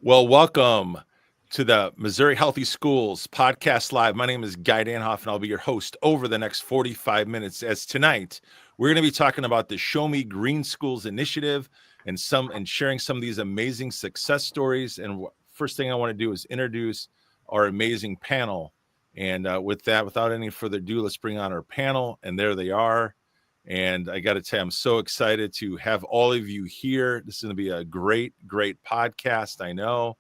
Well, welcome to the Missouri Healthy Schools Podcast Live. My name is Guy Danhoff, and I'll be your host over the next 45 minutes. As tonight, we're going to be talking about the Show Me Green Schools initiative and sharing some of these amazing success stories. And first thing I want to do is introduce our amazing panel. And with that, without any further ado, let's bring on our panel. And there they are. And I got to tell you, I'm so excited to have all of you here. This is going to be a great podcast, I know.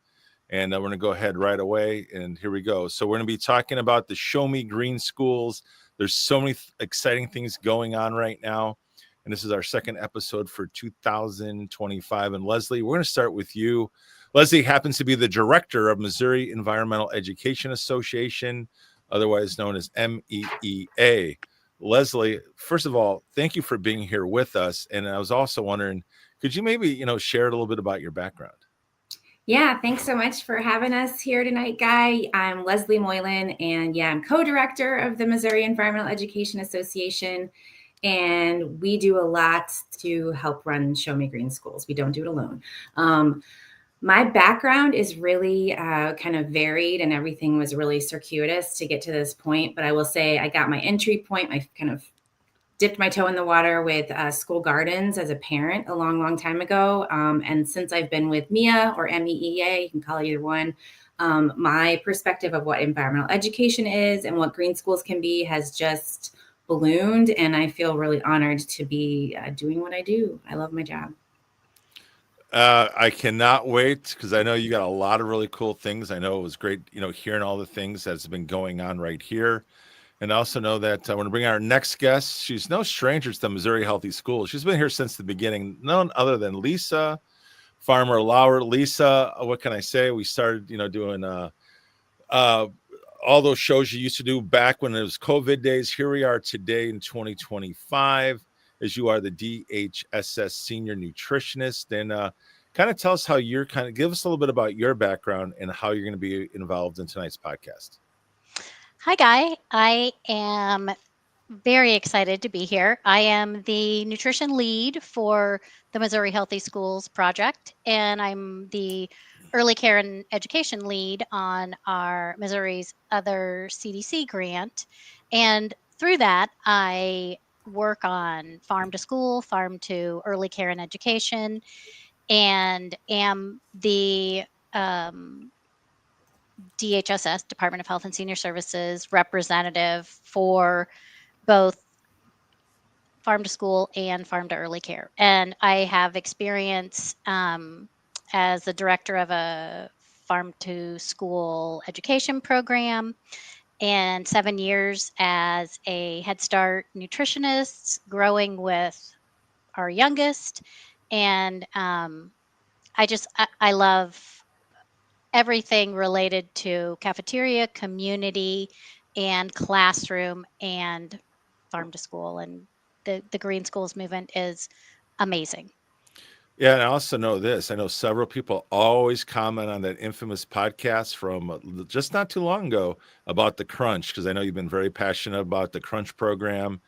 And we're going to go ahead right away. And here we go. So we're going to be talking about the Show Me Green Schools. There's so many exciting things going on right now. And this is our second episode for 2025. And Leslie, we're going to start with you. Leslie happens to be the director of Missouri Environmental Education Association, otherwise known as MEEA. Leslie, first of all, thank you for being here with us. And I was also wondering, could you maybe, share a little bit about your background? Yeah, thanks so much for having us here tonight, Guy. I'm Leslie Moylan, and I'm co-director of the Missouri Environmental Education Association. And we do a lot to help run Show Me Green Schools. We don't do it alone. My background is really kind of varied, and everything was really circuitous to get to this point. But I will say I got my entry point. I kind of dipped my toe in the water with school gardens as a parent a long time ago. And since I've been with MIA or MEEA, you can call it either one, my perspective of what environmental education is and what green schools can be has just ballooned. And I feel really honored to be doing what I do. I love my job. I cannot wait because I know you got a lot of really cool things. I know it was great, hearing all the things that's been going on right here. And I also know that I want to bring our next guest. She's no stranger to the Missouri Healthy Schools. She's been here since the beginning, none other than Lisa Farmer Lauer. Lisa, what can I say? We started, doing all those shows you used to do back when it was COVID days. Here we are today in 2025. As you are the DHSS senior nutritionist, and kind of tell us how you're give us a little bit about your background and how you're going to be involved in tonight's podcast. Hi, Guy. I am very excited to be here. I am the nutrition lead for the Missouri Healthy Schools project, and I'm the early care and education lead on our Missouri's other CDC grant. And through that, I work on farm to school, farm to early care and education, and am the DHSS, Department of Health and Senior Services representative for both farm to school and farm to early care. And I have experience as the director of a farm to school education program, and 7 years as a Head Start nutritionist, growing with our youngest. And I love everything related to cafeteria, community, and classroom, and farm to school. And the Green Schools movement is amazing. Yeah, and I also know this. I know several people always comment on that infamous podcast from just not too long ago about the Crunch, because I know you've been very passionate about the Crunch program.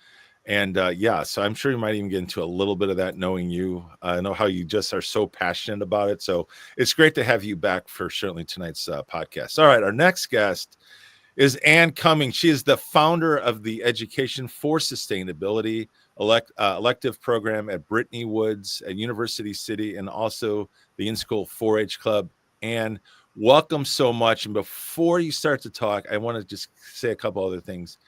And so I'm sure you might even get into a little bit of that knowing you. I know how you just are so passionate about it. So it's great to have you back for certainly tonight's podcast. All right, our next guest is Ann Cumming. She is the founder of the Education for Sustainability elective program at Brittany Woods at University City, and also the in-school 4-H club. And welcome so much. And before you start to talk, I want to just say a couple other things.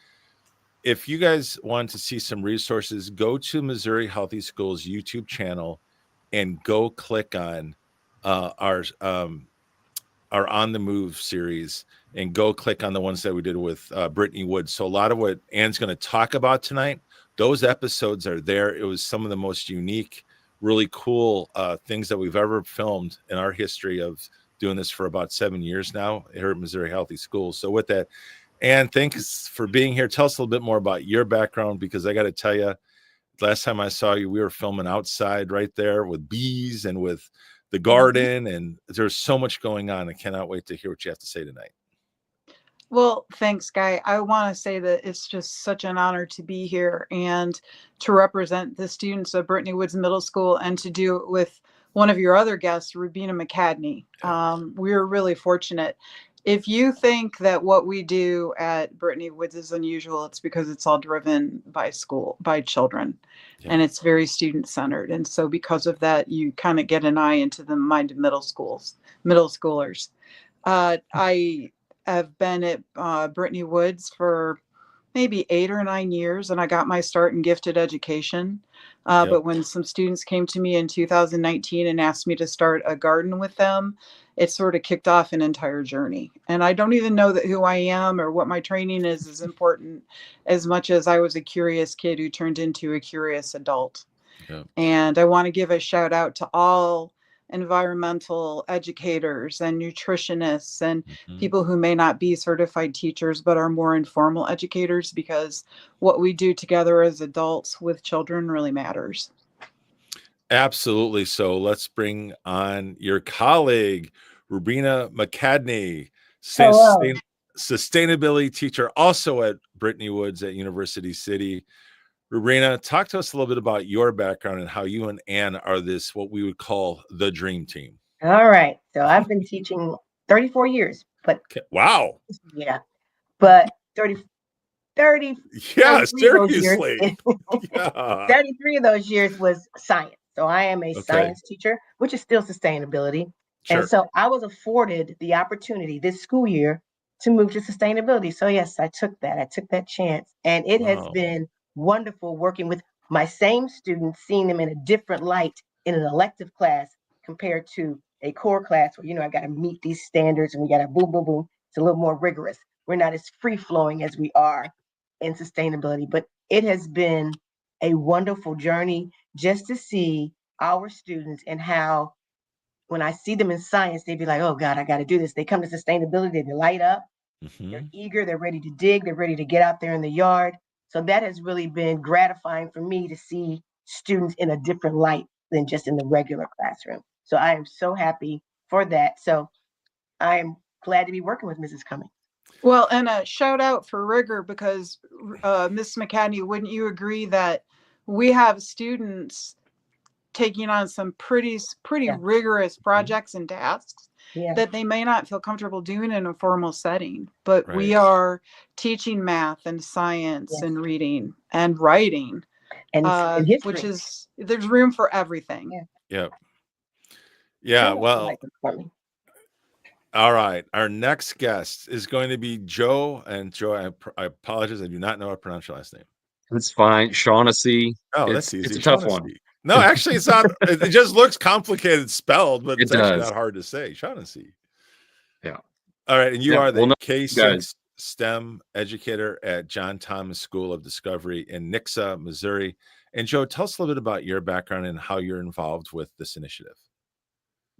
If you guys want to see some resources, go to Missouri Healthy Schools YouTube channel and go click on our On the Move series, and go click on the ones that we did with Brittany Woods. So a lot of what Ann's going to talk about tonight, those episodes are there. It was some of the most unique, really cool things that we've ever filmed in our history of doing this for about 7 years now here at Missouri Healthy Schools. So with that, Ann, thanks for being here. Tell us a little bit more about your background, because I got to tell you, last time I saw you, we were filming outside right there with bees and with the garden, and there's so much going on. I cannot wait to hear what you have to say tonight. Well, thanks, Guy. I want to say that it's just such an honor to be here and to represent the students of Brittany Woods Middle School, and to do it with one of your other guests, Rubina McCadney. We're really fortunate. If you think that what we do at Brittany Woods is unusual, it's because it's all driven by children, and it's very student centered. And so because of that, you kind of get an eye into the mind of middle schoolers. I have been at Brittany Woods for maybe 8 or 9 years, and I got my start in gifted education. But when some students came to me in 2019 and asked me to start a garden with them, it sort of kicked off an entire journey. And I don't even know that who I am or what my training is important as much as I was a curious kid who turned into a curious adult. And I want to give a shout out to all environmental educators and nutritionists and people who may not be certified teachers but are more informal educators, because what we do together as adults with children really matters. Absolutely. So let's bring on your colleague, Rubina McCadney, sustainability teacher, also at Brittany Woods at University City. Rubina, talk to us a little bit about your background and how you and Ann are this, what we would call the dream team. All right. So I've been teaching 34 years, but wow. Yeah. But 30 yeah, seriously. Yeah. 33 of those years was science. So I am a science teacher, which is still sustainability. Sure. And so I was afforded the opportunity this school year to move to sustainability. So yes, I took that chance. And it has been wonderful working with my same students, seeing them in a different light in an elective class compared to a core class where, I got to meet these standards and we got to boom, boom, boom. It's a little more rigorous. We're not as free flowing as we are in sustainability, but it has been a wonderful journey just to see our students and how when I see them in science, they'd be like, oh God, I got to do this. They come to sustainability, they light up, they're eager, they're ready to dig, they're ready to get out there in the yard. So that has really been gratifying for me to see students in a different light than just in the regular classroom. So I am so happy for that. So I am glad to be working with Mrs. Cummings. Well, and a shout out for rigor, because Ms. McCadney, wouldn't you agree that we have students taking on some pretty rigorous projects and tasks that they may not feel comfortable doing in a formal setting, but we are teaching math and science and reading and writing, and which is, there's room for everything. Well, all right. Our next guest is going to be Joe. And Joe, I apologize. I do not know how to pronounce your last name. It's fine. Shaughnessy. Oh, that's easy. It's a tough one. No, actually, it's not. It just looks complicated spelled, but it's actually not hard to say. Shaughnessy. Yeah. All right. And you are the K6 STEM educator at John Thomas School of Discovery in Nixa, Missouri. And Joe, tell us a little bit about your background and how you're involved with this initiative.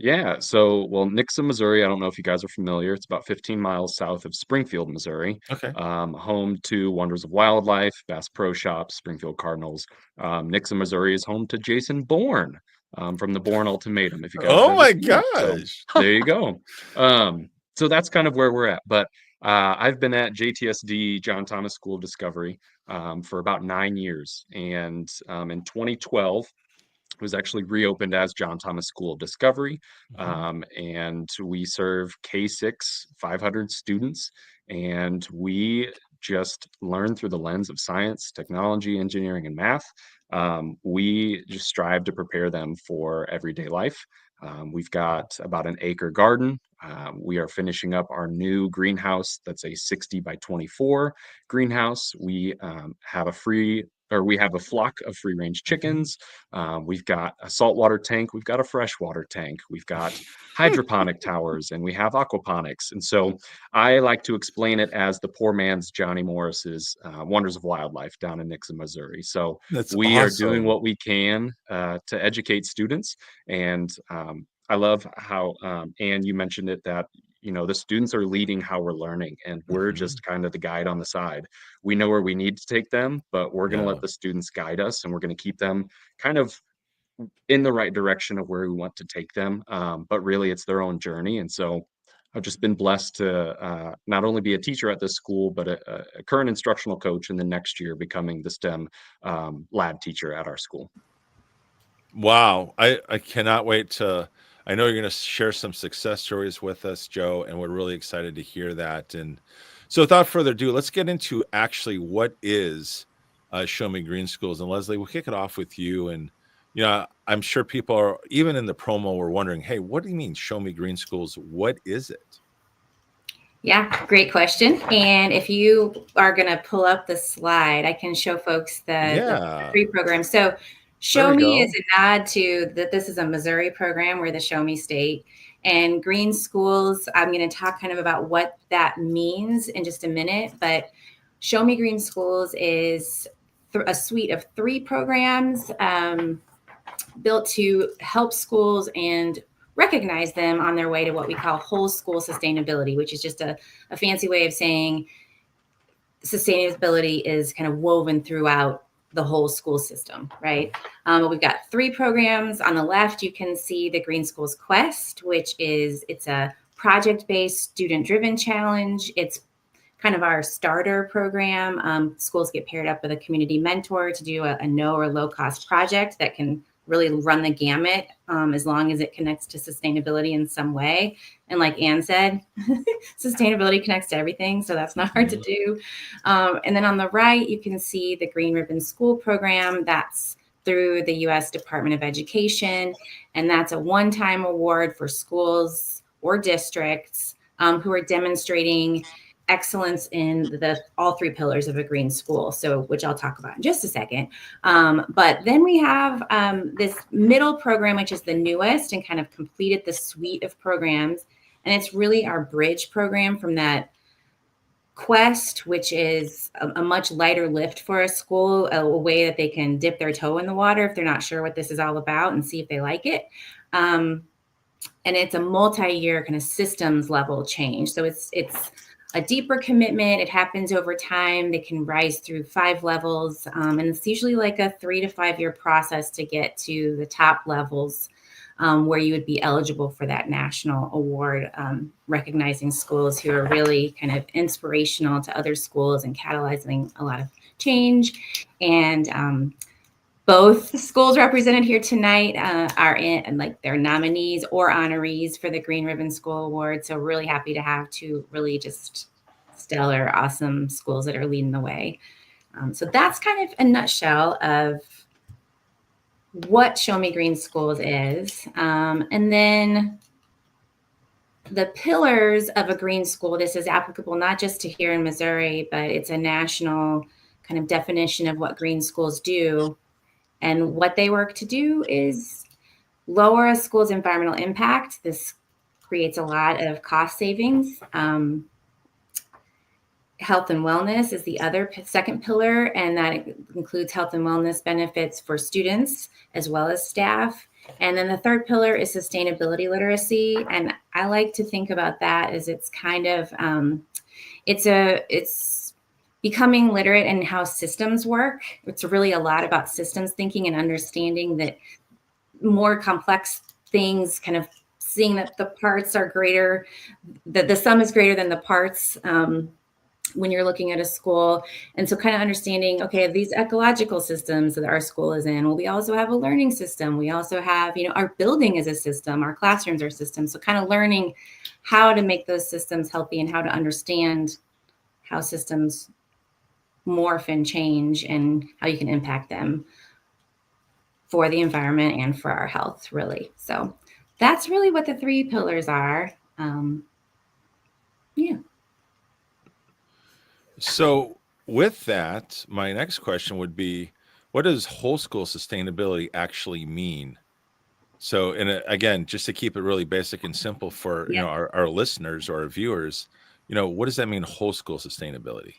Yeah. So, Nixa, Missouri, I don't know if you guys are familiar. It's about 15 miles south of Springfield, Missouri. Okay. Home to Wonders of Wildlife, Bass Pro Shops, Springfield Cardinals. Nixa, Missouri is home to Jason Bourne from the Bourne Ultimatum. If you guys oh my gosh. So, there you go. So that's kind of where we're at. But I've been at JTSD, John Thomas School of Discovery, for about 9 years. And in 2012, it was actually reopened as John Thomas School of Discovery. And we serve K6, 500 students. And we just learn through the lens of science, technology, engineering, and math. We just strive to prepare them for everyday life. We've got about an acre garden. We are finishing up our new greenhouse. That's a 60 by 24 greenhouse. We have a flock of free range chickens. We've got a saltwater tank. We've got a freshwater tank. We've got hydroponic towers, and we have aquaponics. And so I like to explain it as the poor man's Johnny Morris's Wonders of Wildlife down in Nixa, Missouri. So we are doing what we can to educate students. And I love how, Ann, you mentioned it, that the students are leading how we're learning, and we're just kind of the guide on the side. We know where we need to take them, but we're going to let the students guide us, and we're going to keep them kind of in the right direction of where we want to take them. But really, it's their own journey. And so I've just been blessed to not only be a teacher at this school, but a current instructional coach, and then next year becoming the STEM lab teacher at our school. Wow. I cannot wait to, I know you're going to share some success stories with us, Joe, and we're really excited to hear that. And so without further ado, let's get into actually what is Show Me Green Schools. And Leslie, we'll kick it off with you. And, I'm sure people are, even in the promo, were wondering, hey, what do you mean Show Me Green Schools? What is it? Yeah, great question. And if you are going to pull up the slide, I can show folks the three programs. So Show Me is a nod to that this is a Missouri program. We're the Show Me state. And Green Schools, I'm going to talk kind of about what that means in just a minute. But Show Me Green Schools is a suite of three programs built to help schools and recognize them on their way to what we call whole school sustainability, which is just a fancy way of saying sustainability is kind of woven throughout the whole school system, right? We've got three programs. On the left, you can see the Green Schools Quest, which it's a project-based, student-driven challenge. It's kind of our starter program. Schools get paired up with a community mentor to do a no or low-cost project that can really run the gamut as long as it connects to sustainability in some way. And like Anne said, sustainability connects to everything, so that's not hard to do. And then on the right, you can see the Green Ribbon School program. That's through the U.S. Department of Education, and that's a one-time award for schools or districts who are demonstrating excellence in all three pillars of a green school, so which I'll talk about in just a second. But then we have this middle program, which is the newest and kind of completed the suite of programs. And it's really our bridge program from that Quest, which is a much lighter lift for a school, a way that they can dip their toe in the water if they're not sure what this is all about and see if they like it. And it's a multi-year kind of systems level change. So it's a deeper commitment. It happens over time. They can rise through 5 levels. And it's usually like a 3 to 5 year process to get to the top levels where you would be eligible for that national award, recognizing schools who are really kind of inspirational to other schools and catalyzing a lot of change. And both schools represented here tonight are in like their nominees or honorees for the Green Ribbon School Award. So really happy to have two really just stellar, awesome schools that are leading the way. So that's kind of a nutshell of what Show Me Green Schools is. And then the pillars of a green school, this is applicable not just to here in Missouri, but it's a national kind of definition of what green schools do. And what they work to do is lower a school's environmental impact. This creates a lot of cost savings. Health and wellness is the other second pillar, and that includes health and wellness benefits for students as well as staff. And then the third pillar is sustainability literacy. And I like to think about that as it's kind of, it's becoming literate in how systems work. It's really a lot about systems thinking and understanding that more complex things, kind of seeing that the parts are greater, that the sum is greater than the parts when you're looking at a school. And so kind of understanding, okay, these ecological systems that our school is in, well, we also have a learning system. We also have, our building is a system, our classrooms are systems. So kind of learning how to make those systems healthy and how to understand how systems morph and change and how you can impact them for the environment and for our health, really. So that's really what the 3 pillars are. Yeah. So with that, my next question would be, what does whole school sustainability actually mean? So, and again, just to keep it really basic and simple for our listeners or our viewers, what does that mean, whole school sustainability?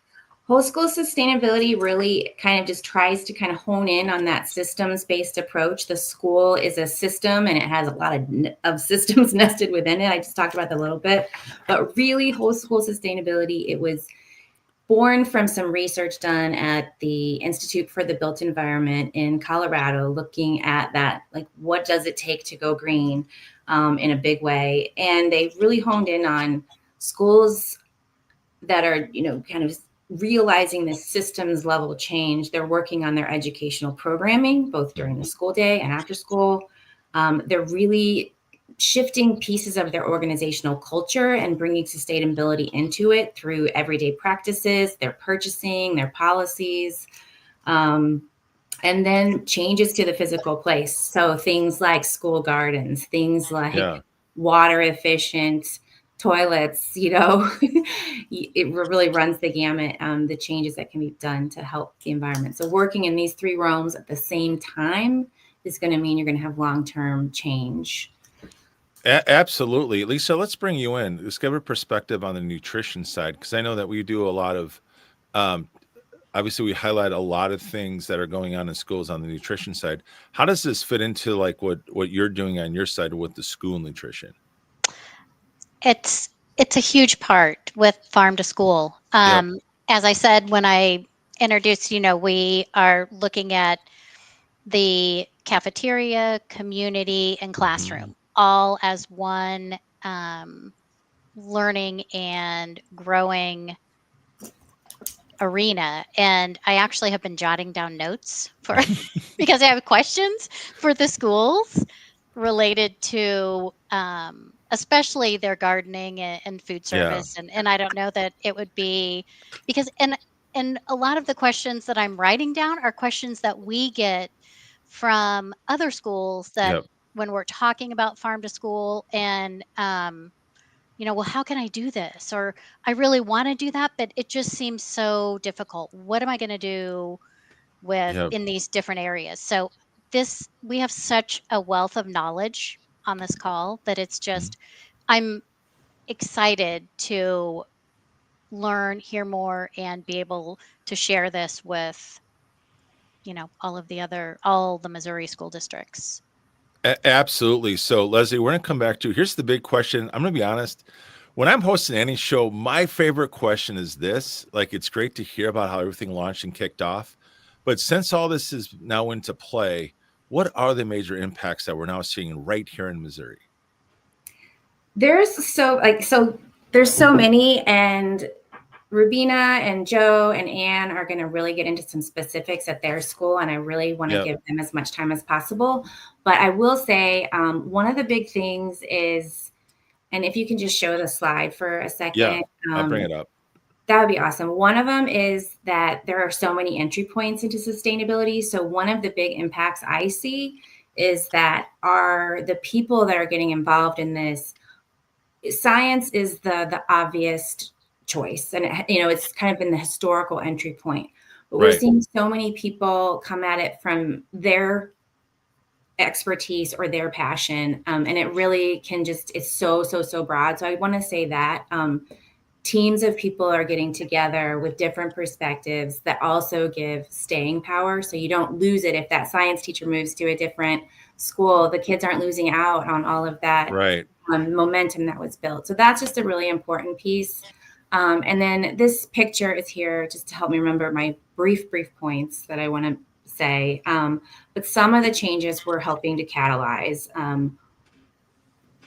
Whole school sustainability really kind of just tries to kind of hone in on that systems-based approach. The school is a system and it has a lot of systems nested within it. I just talked about that a little bit, but really whole school sustainability, it was born from some research done at the Institute for the Built Environment in Colorado, looking at that, like what does it take to go green in a big way. And they really honed in on schools that are, kind of realizing the systems level change. They're working on their educational programming, both during the school day and after school. They're really shifting pieces of their organizational culture and bringing sustainability into it through everyday practices, their purchasing, their policies, and then changes to the physical place. So things like school gardens, things like water efficient toilets, it really runs the gamut, the changes that can be done to help the environment. So working in these three realms at the same time is going to mean you're going to have long-term change. Absolutely. Lisa, let's bring you in. Let's give a perspective on the nutrition side, because I know that we do a lot of, obviously we highlight a lot of things that are going on in schools on the nutrition side. How does this fit into like what you're doing on your side with the school nutrition? It's a huge part with farm to school. As I said, when I introduced, we are looking at the cafeteria, community, and classroom all as one learning and growing arena. And I actually have been jotting down notes because I have questions for the schools related to especially their gardening and food service. And I don't know that it would be because and a lot of the questions that I'm writing down are questions that we get from other schools that when we're talking about farm to school and well, how can I do this? Or I really want to do that, but it just seems so difficult. What am I going to do in these different areas? So we have such a wealth of knowledge on this call that it's just, I'm excited to learn, hear more, and be able to share this with, all the Missouri school districts. Absolutely. So Leslie, we're going to come back to, here's the big question. I'm going to be honest. When I'm hosting any show, my favorite question is this. Like, it's great to hear about how everything launched and kicked off. But since all this is now into play, what are the major impacts that we're now seeing right here in Missouri? There's so many, and Rubina and Joe and Ann are going to really get into some specifics at their school, and I really want to give them as much time as possible. But I will say one of the big things is, and if you can just show the slide for a second. I'll bring it up. That would be awesome. One of them is that there are so many entry points into sustainability. So one of the big impacts I see is that the people that are getting involved in this, science is the obvious choice. And, it's kind of been the historical entry point. But we're seeing so many people come at it from their expertise or their passion. And it really it's so broad. So I want to say that teams of people are getting together with different perspectives that also give staying power. So you don't lose it if that science teacher moves to a different school. The kids aren't losing out on all of that momentum that was built. So that's just a really important piece. And then this picture is here just to help me remember my brief points that I want to say. But some of the changes we're helping to catalyze.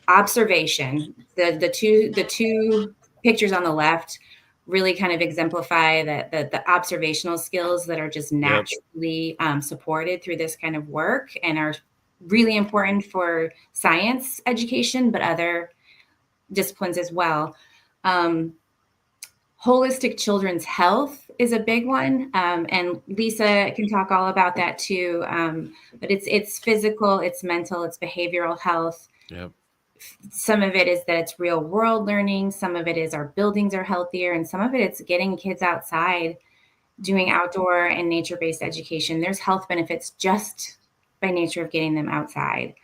Observation. The two pictures on the left really kind of exemplify the observational skills that are just naturally supported through this kind of work and are really important for science education, but other disciplines as well. Holistic children's health is a big one. And Lisa can talk all about that too. But it's physical, it's mental, it's behavioral health. Some of it is that it's real world learning. Some of it is our buildings are healthier. And some of it's getting kids outside, doing outdoor and nature-based education. There's health benefits just by nature of getting them outside.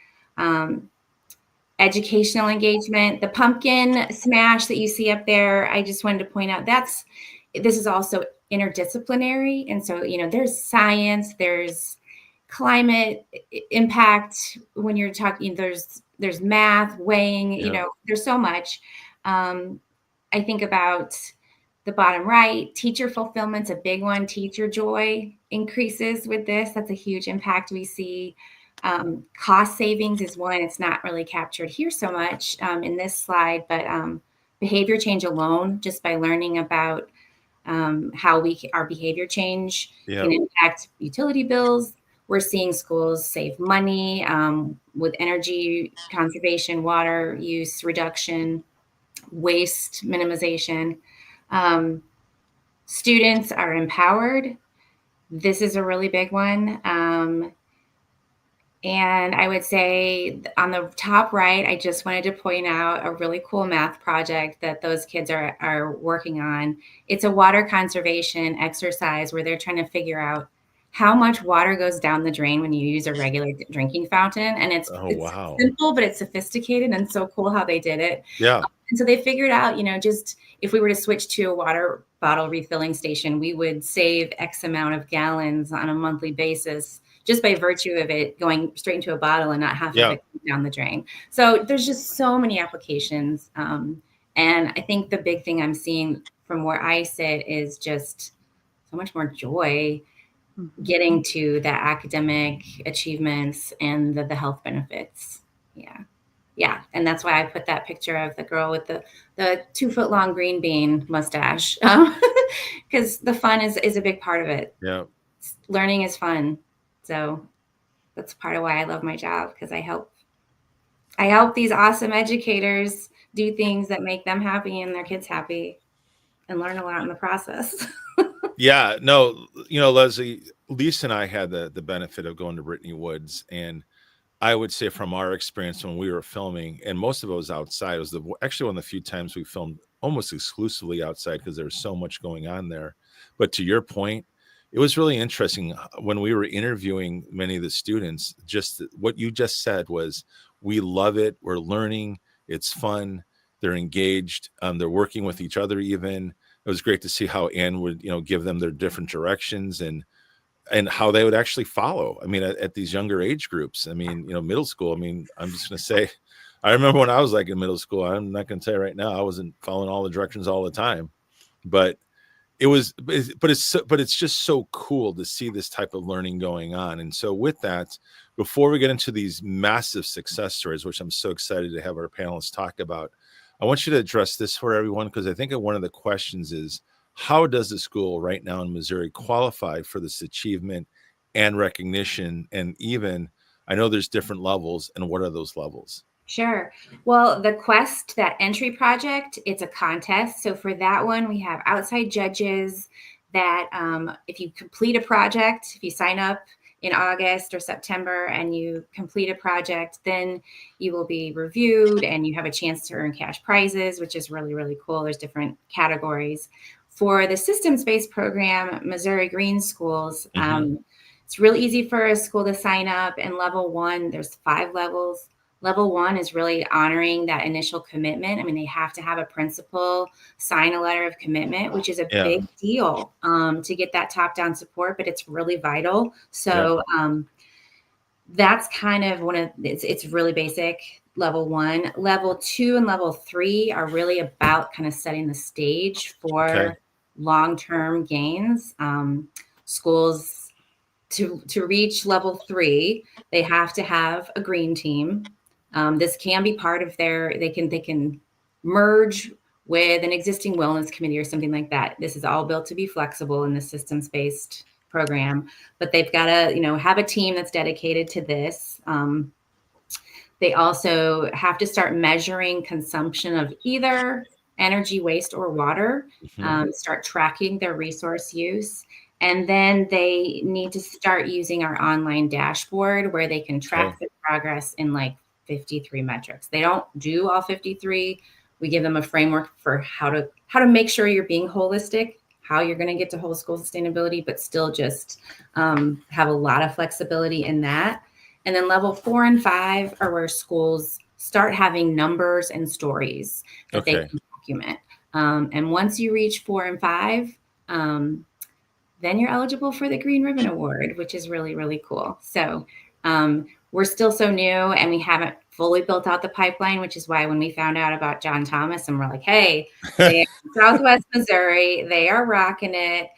Educational engagement, the pumpkin smash that you see up there, I just wanted to point out this is also interdisciplinary. And so, there's science, there's climate impact. When you're talking, there's math, weighing, there's so much. I think about the bottom right, teacher fulfillment's a big one. Teacher joy increases with this. That's a huge impact we see. Cost savings is one. It's not really captured here so much in this slide, but behavior change alone, just by learning about how our behavior change can impact utility bills. We're seeing schools save money with energy conservation, water use reduction, waste minimization. Students are empowered. This is a really big one. And I would say on the top right, I just wanted to point out a really cool math project that those kids are working on. It's a water conservation exercise where they're trying to figure out how much water goes down the drain when you use a regular drinking fountain. And it's simple, but it's sophisticated and so cool how they did it. Yeah. And so they figured out, just if we were to switch to a water bottle refilling station, we would save X amount of gallons on a monthly basis, just by virtue of it going straight into a bottle and not having to go down the drain. So there's just so many applications. And I think the big thing I'm seeing from where I sit is just so much more joy getting to the academic achievements and the health benefits. Yeah. And that's why I put that picture of the girl with the 2-foot long green bean mustache, because the fun is a big part of it. Yeah. Learning is fun. So that's part of why I love my job, because I help these awesome educators do things that make them happy and their kids happy and learn a lot in the process. Yeah, no, Leslie, Lisa and I had the benefit of going to Brittany Woods, and I would say from our experience when we were filming, and most of it was outside, it was actually one of the few times we filmed almost exclusively outside because there was so much going on there. But to your point, it was really interesting when we were interviewing many of the students, just what you just said was, we love it. We're learning. It's fun. They're engaged. They're working with each other even. It was great to see how Ann would, give them their different directions and how they would actually follow. I mean, at these younger age groups, middle school, I'm just going to say, I remember when I was like in middle school, I'm not going to tell you right now, I wasn't following all the directions all the time, but it's just so cool to see this type of learning going on. And so with that, before we get into these massive success stories, which I'm so excited to have our panelists talk about, I want you to address this for everyone, because I think one of the questions is, how does the school right now in Missouri qualify for this achievement and recognition? And even, I know there's different levels, and what are those levels? Sure. Well, the Quest, that entry project, it's a contest. So for that one, we have outside judges that if you complete a project, if you sign up in August or September and you complete a project, then you will be reviewed and you have a chance to earn cash prizes, which is really, really cool. There's different categories. For the systems-based program, Missouri Green Schools, it's really easy for a school to sign up. And level 1, there's 5 levels. Level 1 is really honoring that initial commitment. They have to have a principal sign a letter of commitment, which is a big deal to get that top-down support, but it's really vital. So that's kind of it's really basic, level 1. Level 2 and level 3 are really about kind of setting the stage for long-term gains. Schools, to reach level 3, they have to have a green team. This can be part of they can merge with an existing wellness committee or something like that. This is all built to be flexible in the systems-based program, but they've got to, have a team that's dedicated to this. They also have to start measuring consumption of either energy, waste, or water, start tracking their resource use. And then they need to start using our online dashboard where they can track their progress in 53 metrics. They don't do all 53. We give them a framework for how to make sure you're being holistic, how you're going to get to whole school sustainability, but still just have a lot of flexibility in that. And then level 4 and 5 are where schools start having numbers and stories that they can document. And once you reach 4 and 5, then you're eligible for the Green Ribbon Award, which is really, really cool. So we're still so new and we haven't fully built out the pipeline, which is why when we found out about John Thomas and we're like, hey, they're in Southwest Missouri, they are rocking it.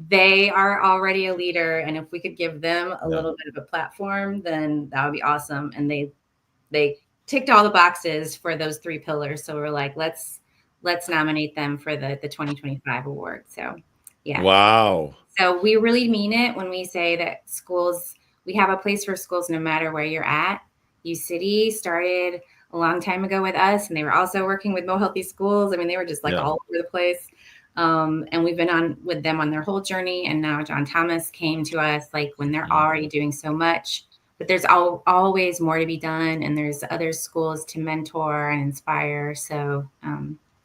They are already a leader. And if we could give them a little bit of a platform, then that would be awesome. And they ticked all the boxes for those 3 pillars. So we're like, let's let's nominate them for the 2025 award. So, yeah. Wow. So we really mean it when we say that schools, we have a place for schools no matter where you're at. U City started a long time ago with us, and they were also working with Mo Healthy Schools. I mean, they were just like all over the place. And we've been on with them on their whole journey. And now John Thomas came to us like when they're already doing so much, but there's always more to be done. And there's other schools to mentor and inspire. So,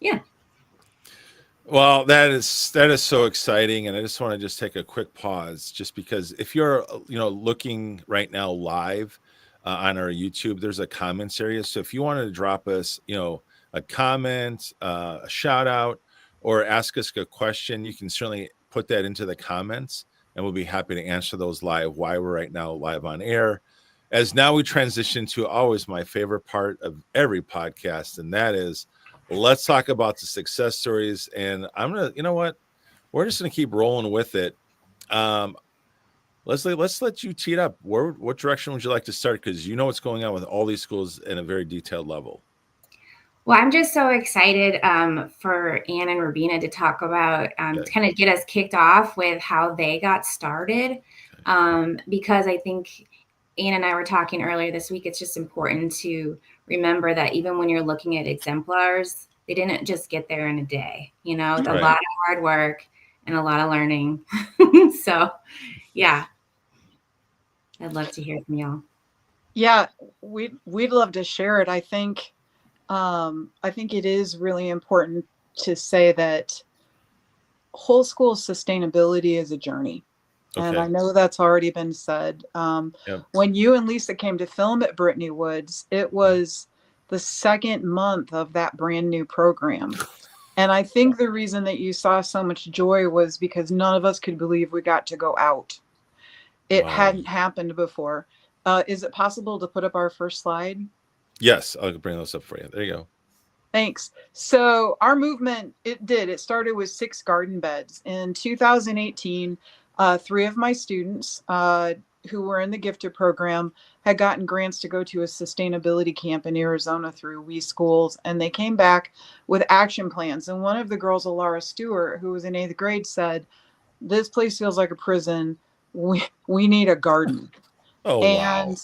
yeah. Well, that is so exciting, and I just want to take a quick pause, just because if you're looking right now live on our YouTube, there's a comments area. So if you wanted to drop us a comment, a shout out, or ask us a question, you can certainly put that into the comments, and we'll be happy to answer those live while we're right now live on air. As now we transition to always my favorite part of every podcast, and that is, let's talk about the success stories. And I'm going to, we're just going to keep rolling with it. Leslie, let's let you tee it up. What direction would you like to start? Because you know what's going on with all these schools in a very detailed level. Well, I'm just so excited for Ann and Rubina to talk about, to kind of get us kicked off with how they got started. Because I think Ann and I were talking earlier this week, it's just important to remember that even when you're looking at exemplars, they didn't just get there in a day, a lot of hard work and a lot of learning. So, yeah, I'd love to hear from y'all. Yeah, we'd love to share it. I think it is really important to say that whole school sustainability is a journey. Okay. And I know that's already been said. When you and Lisa came to film at Brittany Woods, it was the second month of that brand new program. And I think the reason that you saw so much joy was because none of us could believe we got to go out. It hadn't happened before. Is it possible to put up our first slide? Yes, I'll bring those up for you. There you go. Thanks. So our movement, it started with 6 garden beds. In 2018, 3 of my students who were in the gifted program had gotten grants to go to a sustainability camp in Arizona through We Schools, and they came back with action plans. And one of the girls, Alara Stewart, who was in 8th grade, said, "This place feels like a prison. We need a garden." Oh, and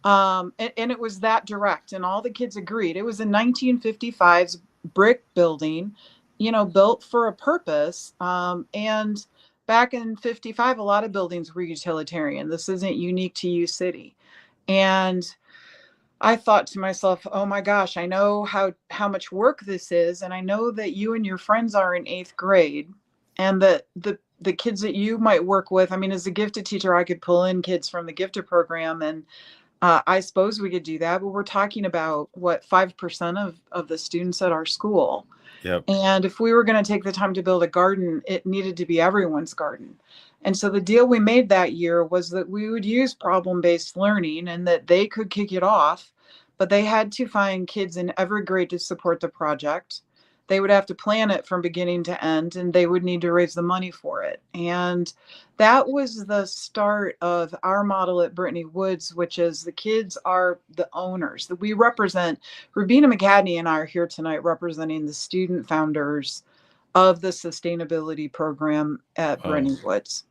wow. And it was that direct, and all the kids agreed. It was a 1955's brick building, built for a purpose. And back in 55, a lot of buildings were utilitarian. This isn't unique to U City. And I thought to myself, oh my gosh, I know how much work this is. And I know that you and your friends are in 8th grade, and that the kids that you might work with, I mean, as a gifted teacher, I could pull in kids from the gifted program, and I suppose we could do that, but we're talking about 5% of the students at our school. Yep. And if we were going to take the time to build a garden, it needed to be everyone's garden. And so the deal we made that year was that we would use problem-based learning, and that they could kick it off, but they had to find kids in every grade to support the project. They would have to plan it from beginning to end, and they would need to raise the money for it. And that was the start of our model at Brittany Woods, which is the kids are the owners. That we represent. Rubina McCadney and I are here tonight representing the student founders of the sustainability program at Brittany Woods.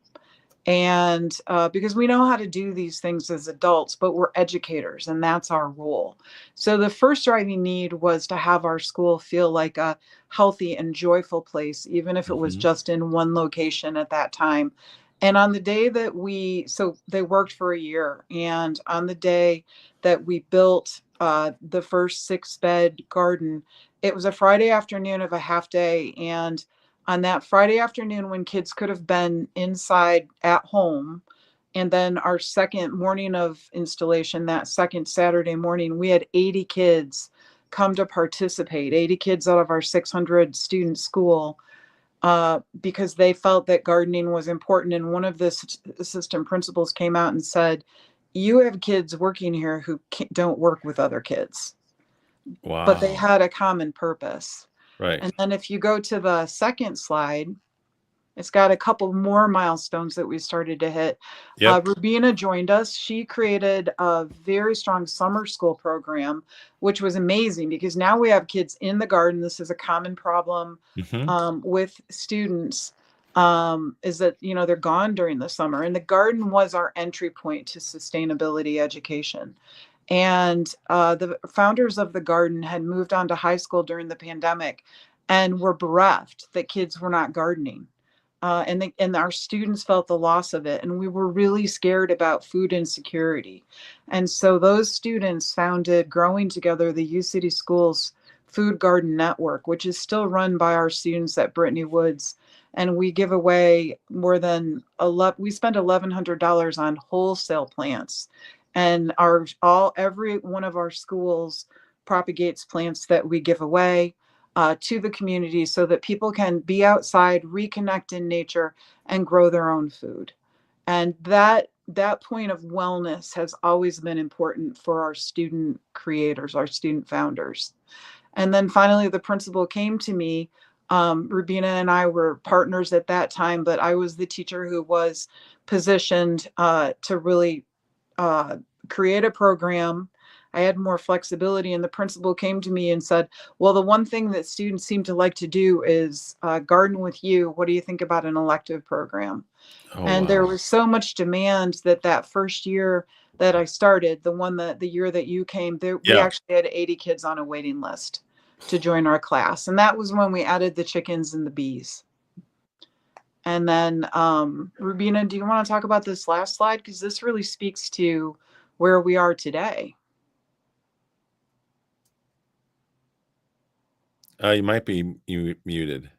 And because we know how to do these things as adults, but we're educators, and that's our role. So the first driving need was to have our school feel like a healthy and joyful place, even if it was just in one location at that time. And on the day that so they worked for a year, and on the day that we built the first 6-bed garden, it was a Friday afternoon of a half day. And on that Friday afternoon, when kids could have been inside at home, and then our second morning of installation, that second Saturday morning, we had 80 kids come to participate, 80 kids out of our 600 student school, because they felt that gardening was important. And one of the assistant principals came out and said, "You have kids working here who don't work with other kids." Wow. But they had a common purpose. Right. And then if you go to the second slide, It's got a couple more milestones that we started to hit. Yep. Rubina joined us. She created a very strong summer school program, which was amazing because now we have kids in the garden. This is a common problem with students, is that, they're gone during the summer. And the garden was our entry point to sustainability education. And the founders of the garden had moved on to high school during the pandemic and were bereft that kids were not gardening. And our students felt the loss of it. And we were really scared about food insecurity. And so those students founded Growing Together, the U City Schools Food Garden Network, which is still run by our students at Brittany Woods. And we give away we spend $1,100 on wholesale plants. And every one of our schools propagates plants that we give away to the community so that people can be outside, reconnect in nature, and grow their own food. And that point of wellness has always been important for our student creators, our student founders. And then finally, the principal came to me. Rubina and I were partners at that time, but I was the teacher who was positioned to really create a program. I had more flexibility, and the principal came to me and said, well, the one thing that students seem to like to do is garden with you. What do you think about an elective program? And there was so much demand that first year that I started, the year that you came, we actually had 80 kids on a waiting list to join our class. And that was when we added the chickens and the bees. And then, Rubina, do you want to talk about this last slide? Because this really speaks to where we are today. You might be muted.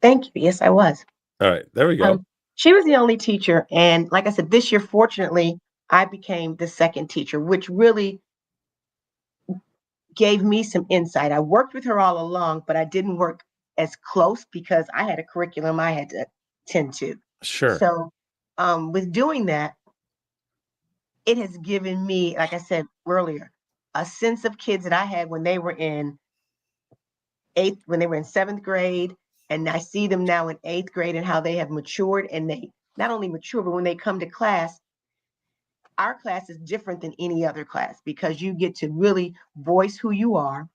Thank you. Yes, I was. All right, there we go. She was the only teacher. And like I said, this year, fortunately, I became the second teacher, which really gave me some insight. I worked with her all along, but I didn't work as close because I had a curriculum I had to tend to. Sure. So with doing that, it has given me, like I said earlier, a sense of kids that I had when they were in seventh grade, and I see them now in eighth grade and how they have matured, and they not only mature, but when they come to class, our class is different than any other class because you get to really voice who you are.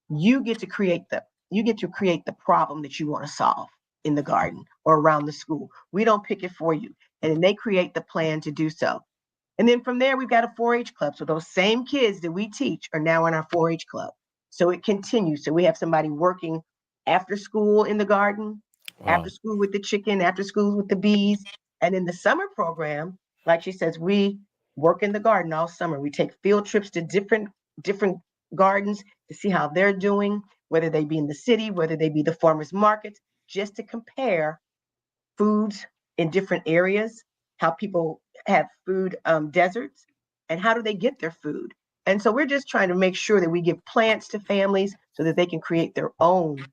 You get to create the problem that you want to solve in the garden or around the school. We don't pick it for you. And then they create the plan to do so. And then from there, we've got a 4-H club. So those same kids that we teach are now in our 4-H club. So it continues. So we have somebody working after school in the garden, after school with the chicken, after school with the bees. And in the summer program, like she says, we work in the garden all summer. We take field trips to different gardens to see how they're doing, whether they be in the city, whether they be the farmers markets, just to compare foods in different areas, how people have food deserts, and how do they get their food. And so we're just trying to make sure that we give plants to families so that they can create their own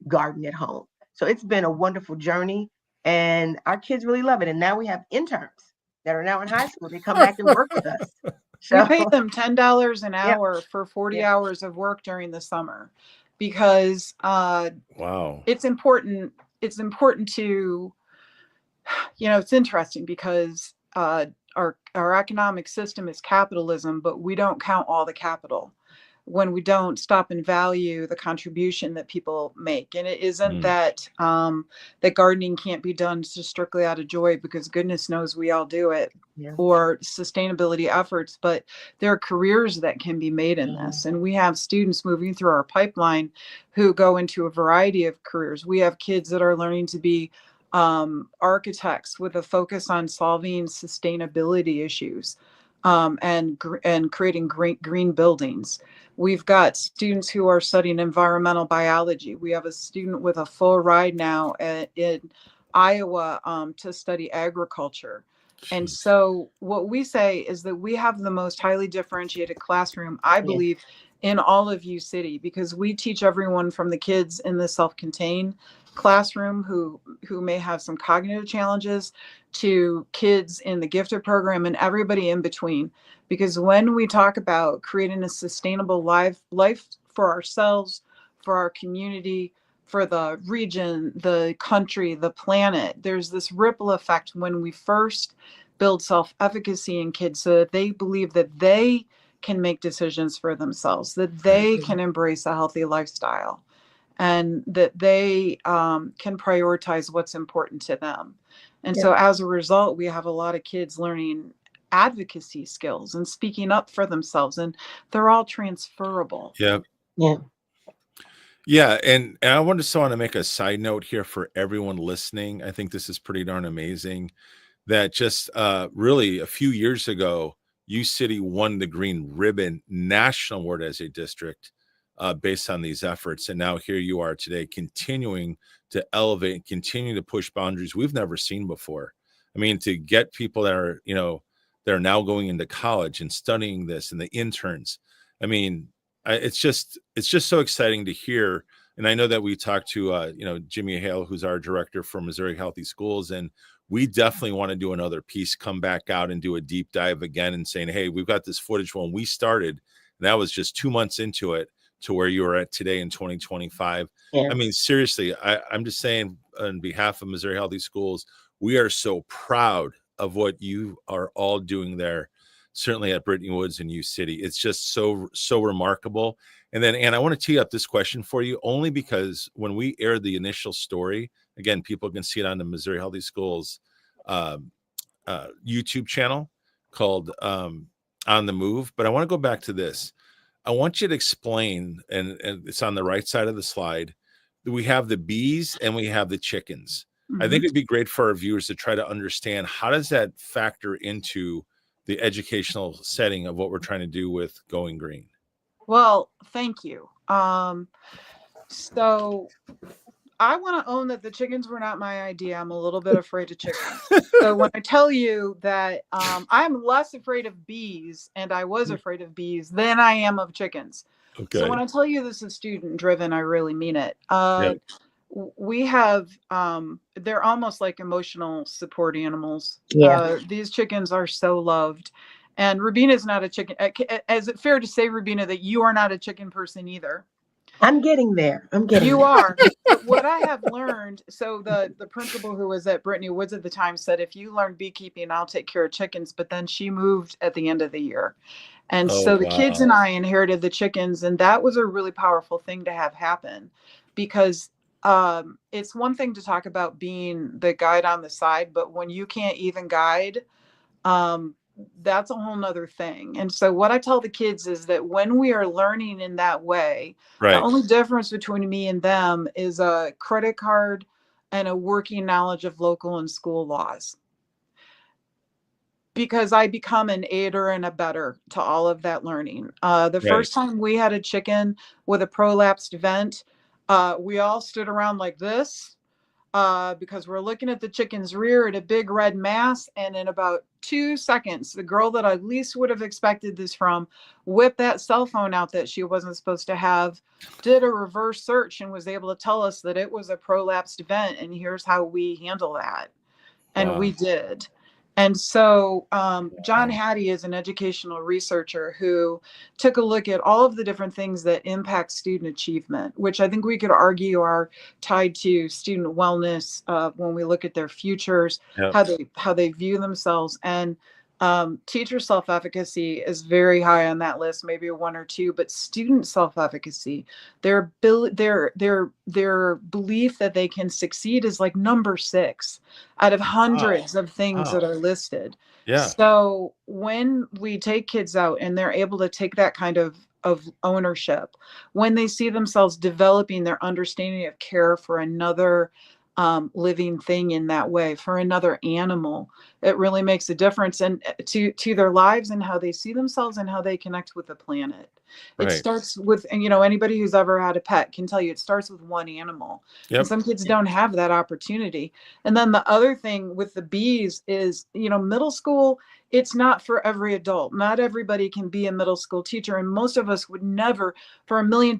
garden at home. So it's been a wonderful journey, and our kids really love it. And now we have interns that are now in high school. They come back and work with us. So we pay them $10 an hour for 40 hours of work during the summer because it's important. It's important to, it's interesting because our economic system is capitalism, but we don't count all the capital when we don't stop and value the contribution that people make. And it isn't that gardening can't be done just strictly out of joy, because goodness knows we all do it, or sustainability efforts, but there are careers that can be made in this. And we have students moving through our pipeline who go into a variety of careers. We have kids that are learning to be architects with a focus on solving sustainability issues and creating green buildings. We've got students who are studying environmental biology. We have a student with a full ride now in Iowa to study agriculture. And so what we say is that we have the most highly differentiated classroom, I believe, in all of U City, because we teach everyone from the kids in the self-contained classroom who may have some cognitive challenges to kids in the gifted program and everybody in between. Because when we talk about creating a sustainable life for ourselves, for our community, for the region, the country, the planet. There's this ripple effect when we first build self-efficacy in kids so that they believe that they can make decisions for themselves, that they can embrace a healthy lifestyle, and that they can prioritize what's important to them. And so as a result, we have a lot of kids learning advocacy skills and speaking up for themselves, and they're all transferable. Yeah. Yeah. Yeah, and I just want to make a side note here for everyone listening. I think this is pretty darn amazing that just really a few years ago, U City won the Green Ribbon National Award as a district based on these efforts. And now here you are today, continuing to elevate and continue to push boundaries we've never seen before. I mean, to get people that are, they're now going into college and studying this, and the interns. I mean, it's just so exciting to hear. And I know that we talked to Jimmy Hale, who's our director for Missouri Healthy Schools, and we definitely want to do another piece, come back out and do a deep dive again, and saying, hey, we've got this footage when we started, and that was just 2 months into it, to where you are at today in 2025. I mean, seriously, I'm just saying on behalf of Missouri Healthy Schools, we are so proud of what you are all doing there, certainly at Brittany Woods and U City. It's just so remarkable. And then, Ann, I want to tee up this question for you, only because when we aired the initial story, again, people can see it on the Missouri Healthy Schools YouTube channel called On the Move. But I want to go back to this. I want you to explain, and it's on the right side of the slide, that we have the bees and we have the chickens. Mm-hmm. I think it'd be great for our viewers to try to understand, how does that factor into the educational setting of what we're trying to do with Going Green? Well, thank you. So I want to own that the chickens were not my idea. I'm a little bit afraid of chickens. So when I tell you that I'm less afraid of bees, and I was afraid of bees, than I am of chickens. Okay. So when I tell you this is student driven, I really mean it. We have, they're almost like emotional support animals. These chickens are so loved. And Rubina's not a chicken. Is it fair to say, Rubina, that you are not a chicken person either? I'm getting there. You are. But what I have learned, so the principal who was at Brittany Woods at the time said, if you learn beekeeping, I'll take care of chickens. But then she moved at the end of the year. And so the kids and I inherited the chickens. And that was a really powerful thing to have happen, because it's one thing to talk about being the guide on the side, but when you can't even guide, that's a whole nother thing. And so what I tell the kids is that when we are learning in that way, the only difference between me and them is a credit card and a working knowledge of local and school laws. Because I become an aider and abetter to all of that learning. The first time we had a chicken with a prolapsed vent, we all stood around like this, because we're looking at the chicken's rear at a big red mass. And in about 2 seconds, the girl that I least would have expected this from whipped that cell phone out that she wasn't supposed to have, did a reverse search, and was able to tell us that it was a prolapsed vent. And here's how we handle that. And we did. And so John Hattie is an educational researcher who took a look at all of the different things that impact student achievement, which I think we could argue are tied to student wellness when we look at their futures, how they view themselves. And teacher self-efficacy is very high on that list, maybe a 1 or 2, but student self-efficacy, their belief that they can succeed is like number 6 out of hundreds of things that are listed. So when we take kids out and they're able to take that kind of ownership, when they see themselves developing their understanding of care for another living thing in that way, for another animal, it really makes a difference, and to their lives and how they see themselves and how they connect with the planet. It starts with, and anybody who's ever had a pet can tell you it starts with one animal. And some kids don't have that opportunity. And then the other thing with the bees is, middle school, it's not for every adult. Not everybody can be a middle school teacher. And most of us would never, for $1 million,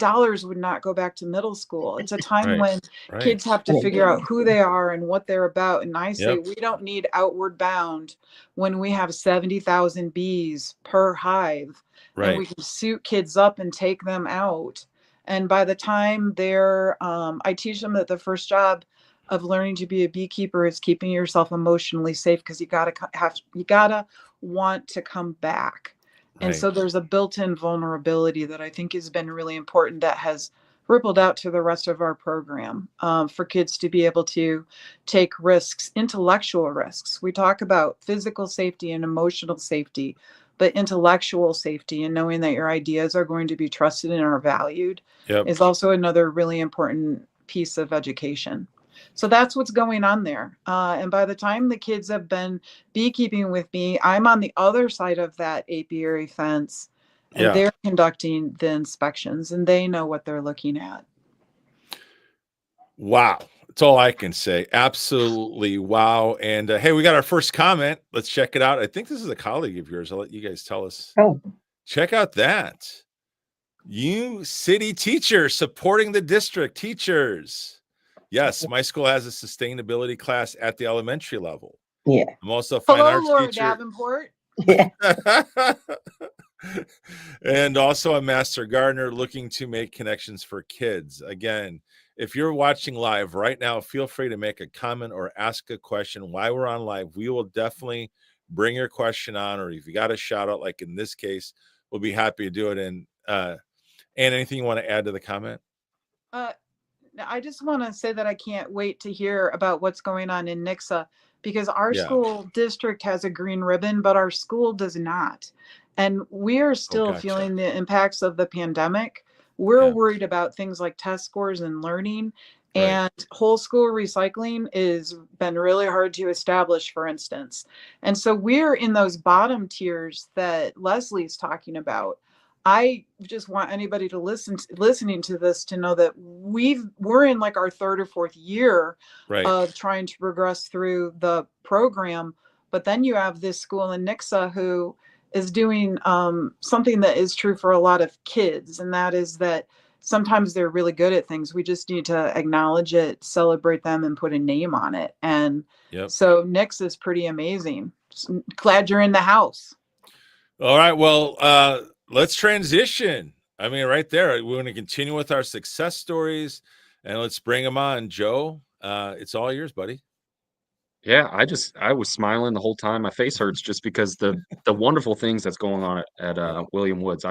would not go back to middle school. It's a time when kids have to figure out who they are and what they're about. And I say we don't need outward bound when we have 70,000 bees per hive. And we can suit kids up and take them out And by the time I teach them that the first job of learning to be a beekeeper is keeping yourself emotionally safe, because you gotta want to come back. And Right. so there's a built-in vulnerability that I think has been really important, that has rippled out to the rest of our program, for kids to be able to take risks, intellectual risks. We talk about physical safety and emotional safety, but intellectual safety and knowing that your ideas are going to be trusted and are valued Yep. is also another really important piece of education. So that's what's going on there. And by the time the kids have been beekeeping with me, I'm on the other side of that apiary fence, and Yeah. they're conducting the inspections, and they know what they're looking at. Wow. That's all I can say. Absolutely. Wow. And hey, we got our first comment. Let's check it out. I think this is a colleague of yours. I'll let you guys tell us. Oh, Check out that. You city teacher supporting the district teachers. Yes, my school has a sustainability class at the elementary level. yeah. I'm also a fine Hello, arts Laura teacher. Davenport. Yeah. And also a master gardener looking to make connections for kids. Again, if you're watching live right now, feel free to make a comment or ask a question while we're on live. We will definitely bring your question on, or if you got a shout out, like in this case, we'll be happy to do it. And anything you want to add to the comment? I just want to say that I can't wait to hear about what's going on in Nixa, because our school district has a green ribbon, but our school does not. And we are still feeling the impacts of the pandemic. We're worried about things like test scores and learning. And whole school recycling has been really hard to establish, for instance. And so we're in those bottom tiers that Leslie's talking about. I just want anybody to listening to this to know that we're in like our third or fourth year of trying to progress through the program. But then you have this school in Nixa who is doing something that is true for a lot of kids, and that is that sometimes they're really good at things. We just need to acknowledge it, celebrate them, and put a name on it. And so Nixa is pretty amazing. Glad you're in the house. All right. Well, let's transition. I mean, right there, we're going to continue with our success stories, and let's bring them on. Joe, it's all yours, buddy. Yeah, I was smiling the whole time. My face hurts just because the wonderful things that's going on at William Woods.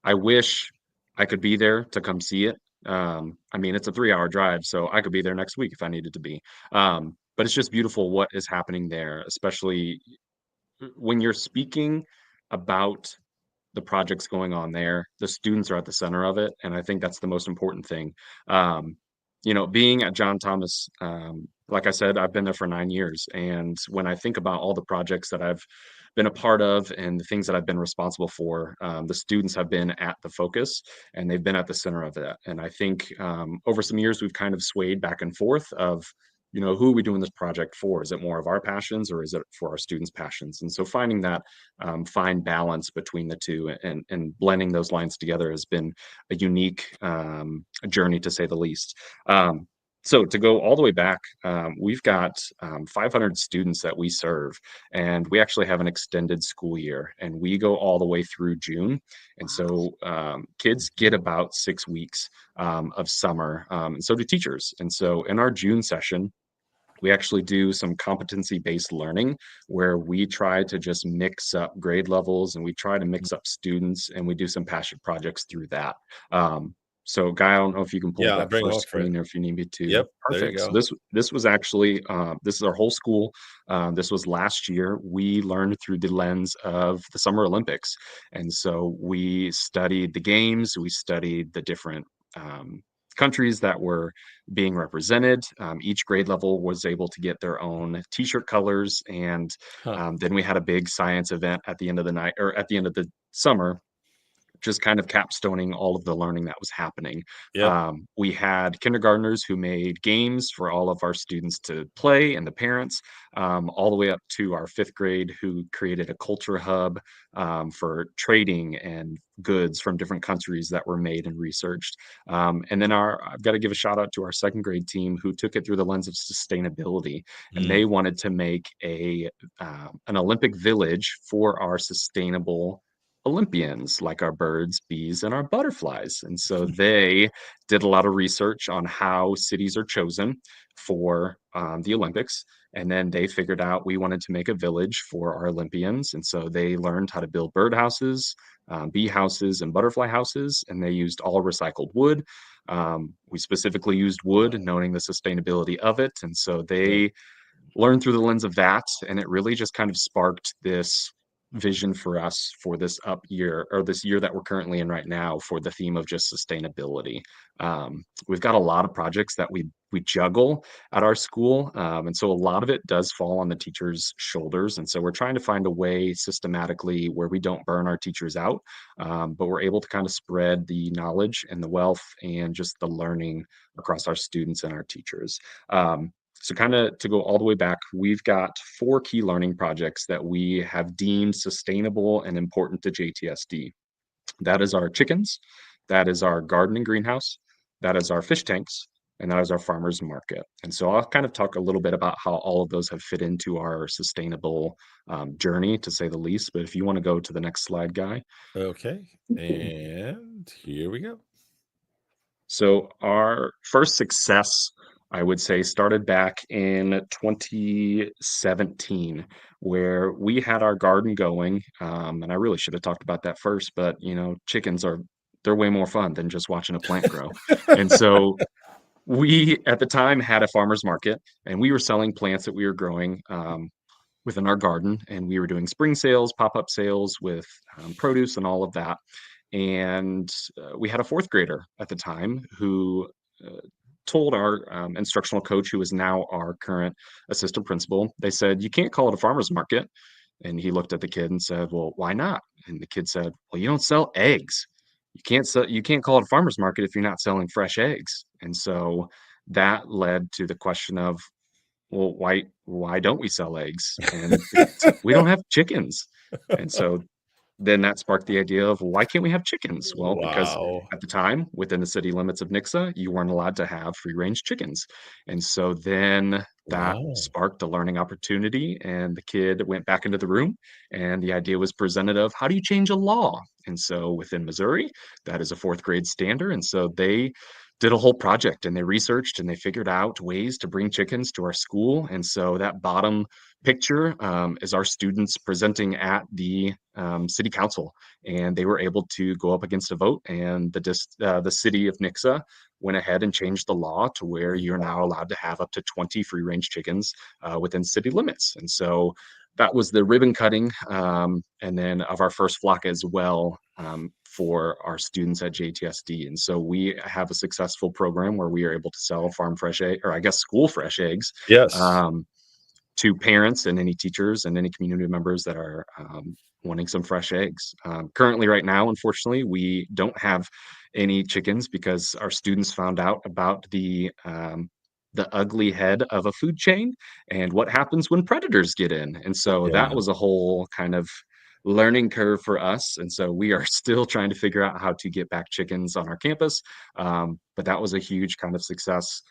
I wish I could be there to come see it. I mean, it's a 3-hour drive, so I could be there next week if I needed to be. But it's just beautiful what is happening there, especially when you're speaking about the projects going on there. The students are at the center of it, and I think that's the most important thing. Being at John Thomas, like I said, I've been there for 9 years, and when I think about all the projects that I've been a part of and the things that I've been responsible for, the students have been at the focus, and they've been at the center of that. And I think over some years we've kind of swayed back and forth of, who are we doing this project for? Is it more of our passions, or is it for our students' passions? And so finding that fine balance between the two and blending those lines together has been a unique journey, to say the least. So to go all the way back, we've got 500 students that we serve, and we actually have an extended school year, and we go all the way through June. And so kids get about 6 weeks of summer, and so do teachers. And so in our June session, we actually do some competency-based learning where we try to just mix up grade levels, and we try to mix up students, and we do some passion projects through that. So Guy, I don't know if you can pull up that first screen or if you need me to. Yep. Perfect. There you go. So this was actually, this is our whole school. This was last year. We learned through the lens of the Summer Olympics. And so we studied the games, we studied the different countries that were being represented. Each grade level was able to get their own t-shirt colors. And then we had a big science event at the end of the night, or at the end of the summer, just kind of capstoning all of the learning that was happening. We had kindergartners who made games for all of our students to play, and the parents, all the way up to our 5th grade, who created a culture hub for trading and goods from different countries that were made and researched. And then I've got to give a shout out to our 2nd grade team, who took it through the lens of sustainability, and they wanted to make an Olympic village for our sustainable Olympians, like our birds, bees, and our butterflies. And so they did a lot of research on how cities are chosen for the Olympics. And then they figured out we wanted to make a village for our Olympians. And so they learned how to build birdhouses, bee houses, and butterfly houses. And they used all recycled wood. We specifically used wood, knowing the sustainability of it. And so they learned through the lens of that. And it really just kind of sparked this vision for us for this up year, or this year that we're currently in right now, for the theme of just sustainability. We've got a lot of projects that we juggle at our school, and so a lot of it does fall on the teachers' shoulders. And so we're trying to find a way systematically where we don't burn our teachers out, but we're able to kind of spread the knowledge and the wealth and just the learning across our students and our teachers. So kind of to go all the way back, we've got 4 key learning projects that we have deemed sustainable and important to JTSD. That is our chickens, that is our garden and greenhouse, that is our fish tanks, and that is our farmers market. And so I'll kind of talk a little bit about how all of those have fit into our sustainable journey, to say the least. But if you want to go to the next slide, Guy. Okay, and here we go. So our first success, I would say, started back in 2017, where we had our garden going. And I really should have talked about that first, but chickens they're way more fun than just watching a plant grow. And so we, at the time, had a farmer's market, and we were selling plants that we were growing within our garden. And we were doing spring sales, pop-up sales with produce and all of that. And we had a 4th grader at the time who told our instructional coach, who is now our current assistant principal, they said, "You can't call it a farmer's market." And he looked at the kid and said, "Well, why not?" And the kid said, "Well, you don't sell eggs. You can't call it a farmer's market if you're not selling fresh eggs." And so that led to the question of, well, why don't we sell eggs? And we don't have chickens. And so then that sparked the idea of, why can't we have chickens? Well, because at the time, within the city limits of Nixa, you weren't allowed to have free-range chickens. And so then that sparked a learning opportunity, and the kid went back into the room, and the idea was presented of, how do you change a law? And so within Missouri, that is a 4th grade standard. And so they did a whole project, and they researched, and they figured out ways to bring chickens to our school. And so that bottom picture is our students presenting at the city council, and they were able to go up against a vote, and the city of Nixa went ahead and changed the law to where you're now allowed to have up to 20 free-range chickens within city limits. And so that was the ribbon cutting, and then of our first flock as well, for our students at JTSD. And so we have a successful program where we are able to sell school fresh eggs. Yes. To parents and any teachers and any community members that are wanting some fresh eggs. Currently, right now, unfortunately, we don't have any chickens because our students found out about the ugly head of a food chain and what happens when predators get in. And so that was a whole kind of learning curve for us. And so we are still trying to figure out how to get back chickens on our campus. But that was a huge kind of success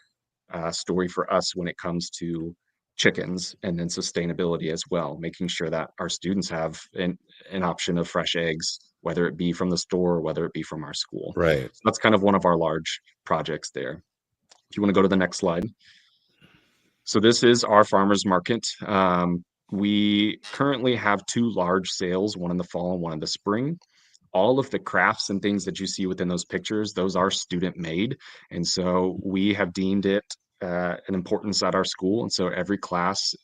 story for us when it comes to chickens, and then sustainability as well, making sure that our students have an option of fresh eggs, whether it be from the store or whether it be from our school. Right. So that's kind of one of our large projects there. If you want to go to the next slide. So this is our farmers market. We currently have 2 large sales, one in the fall and one in the spring. All of the crafts and things that you see within those pictures, those are student made. And so we have deemed it an importance at our school. And so every class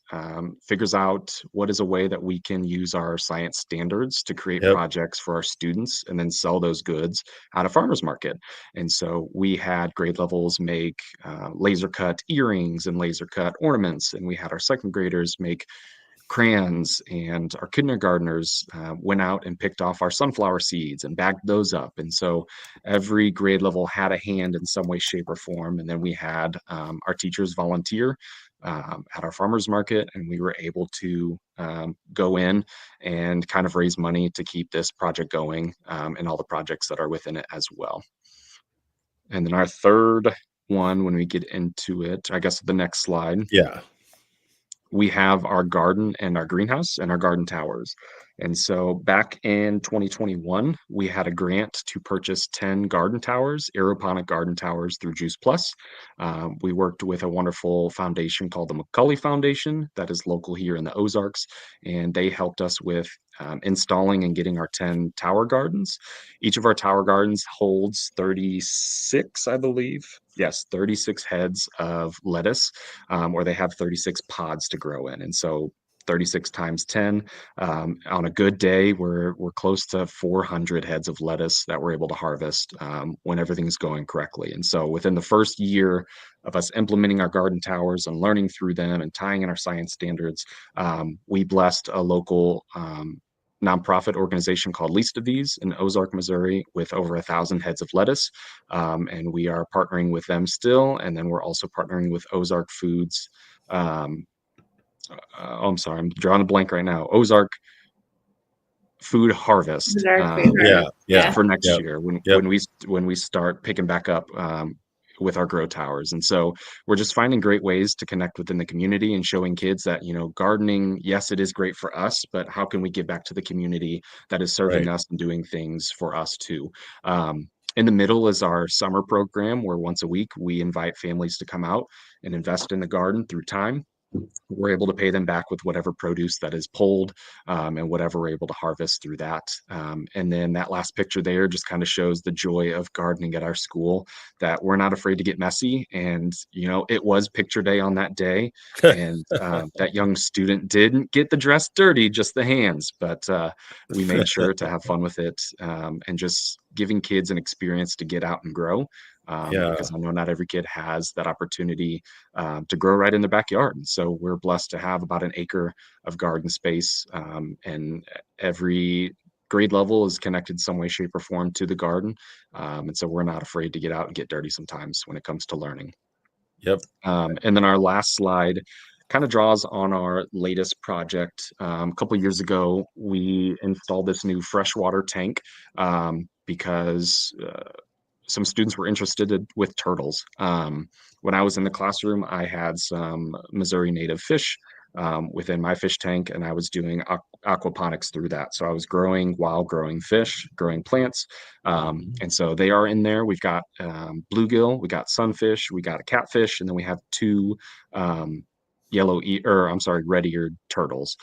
figures out what is a way that we can use our science standards to create projects for our students and then sell those goods at a farmer's market. And so we had grade levels make laser cut earrings and laser cut ornaments. And we had our 2nd graders make crayons, and our kindergartners went out and picked off our sunflower seeds and bagged those up. And so every grade level had a hand in some way, shape, or form. And then we had our teachers volunteer at our farmers market, and we were able to go in and kind of raise money to keep this project going, and all the projects that are within it as well. And then our third one, when we get into it, I guess the next slide. Yeah. we have our garden and our greenhouse and our garden towers. And so back in 2021, we had a grant to purchase 10 garden towers, aeroponic garden towers through Juice Plus. We worked with a wonderful foundation called the McCully Foundation that is local here in the Ozarks, and they helped us with installing and getting our 10 tower gardens. Each of our tower gardens holds 36, I believe. Yes, 36 heads of lettuce, or they have 36 pods to grow in. And so 36 times 10, on a good day, we're close to 400 heads of lettuce that we're able to harvest when everything's going correctly. And so within the first year of us implementing our garden towers and learning through them and tying in our science standards, we blessed a local nonprofit organization called Least of These in Ozark, Missouri, with over 1,000 heads of lettuce. And we are partnering with them still. And then we're also partnering with Ozark Foods. I'm sorry, I'm drawing a blank right now. Ozark Food Harvest. For next year when we start picking back up with our grow towers. And so we're just finding great ways to connect within the community and showing kids that, gardening, yes, it is great for us, but how can we give back to the community that is serving us and doing things for us too? In the middle is our summer program, where once a week we invite families to come out and invest in the garden through time. We're able to pay them back with whatever produce that is pulled and whatever we're able to harvest through that. And then that last picture there just kind of shows the joy of gardening at our school, that we're not afraid to get messy. And, it was picture day on that day. And that young student didn't get the dress dirty, just the hands. But we made sure to have fun with it and just giving kids an experience to get out and grow. Because I know not every kid has that opportunity to grow right in their backyard. And so we're blessed to have about an acre of garden space, and every grade level is connected some way, shape, or form to the garden. And so we're not afraid to get out and get dirty sometimes when it comes to learning. And then our last slide kind of draws on our latest project. A couple of years ago, we installed this new freshwater tank because some students were interested with turtles. When I was in the classroom, I had some Missouri native fish within my fish tank, and I was doing aquaponics through that. So I was growing fish, growing plants. And so they are in there. We've got bluegill, we got sunfish, we got a catfish, and then we have two red-eared turtles.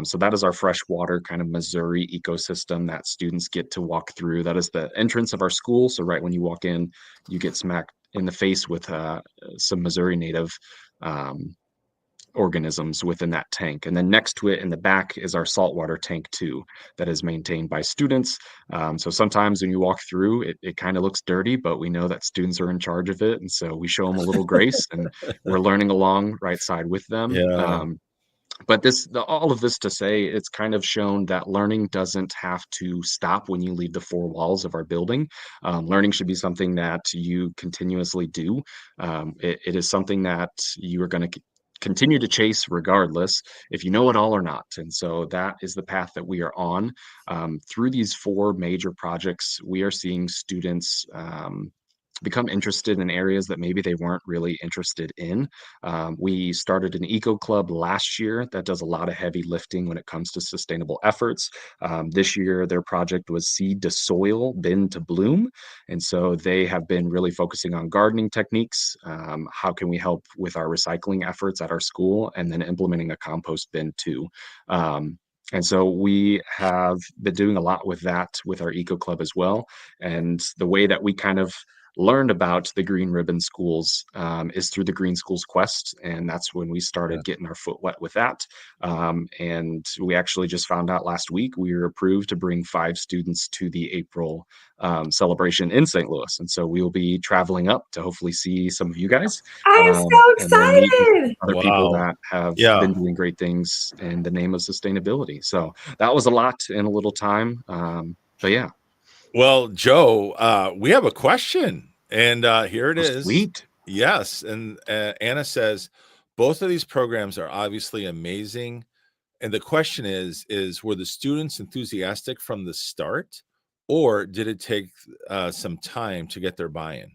So that is our freshwater kind of Missouri ecosystem that students get to walk through. That is the entrance of our school. So right when you walk in, you get smacked in the face with some Missouri native organisms within that tank. And then next to it in the back is our saltwater tank too, that is maintained by students. So sometimes when you walk through, it kind of looks dirty, but we know that students are in charge of it. And so we show them a little grace, and we're learning along right side with them. But all of this to say, it's kind of shown that learning doesn't have to stop when you leave the four walls of our building. Learning should be something that you continuously do. It is something that you are going to continue to chase regardless if you know it all or not. And so that is the path that we are on. Through these four major projects, we are seeing students become interested in areas that maybe they weren't really interested in. We started an eco club last year that does a lot of heavy lifting when it comes to sustainable efforts. This year, their project was Seed to Soil, Bin to Bloom. And so they have been really focusing on gardening techniques. How can we help with our recycling efforts at our school, and then implementing a compost bin too. And so we have been doing a lot with that with our eco club as well. And the way that we kind of learned about the Green Ribbon Schools is through the Green Schools Quest. And that's when we started getting our foot wet with that. And we actually just found out last week we were approved to bring 5 students to the April celebration in St. Louis. And so we will be traveling up to hopefully see some of you guys. I am so excited. Other people that have been doing great things in the name of sustainability. So that was a lot in a little time. But yeah. Well, Joe, we have a question, and here it is. Sweet. Yes. And Anna says, both of these programs are obviously amazing. And the question is were the students enthusiastic from the start, or did it take some time to get their buy-in?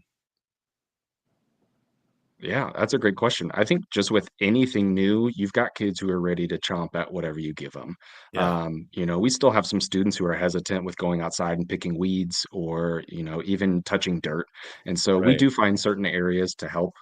Yeah, that's a great question. I think just with anything new, you've got kids who are ready to chomp at whatever you give them. Yeah. We still have some students who are hesitant with going outside and picking weeds or, even touching dirt. And so we Right. do find certain areas to help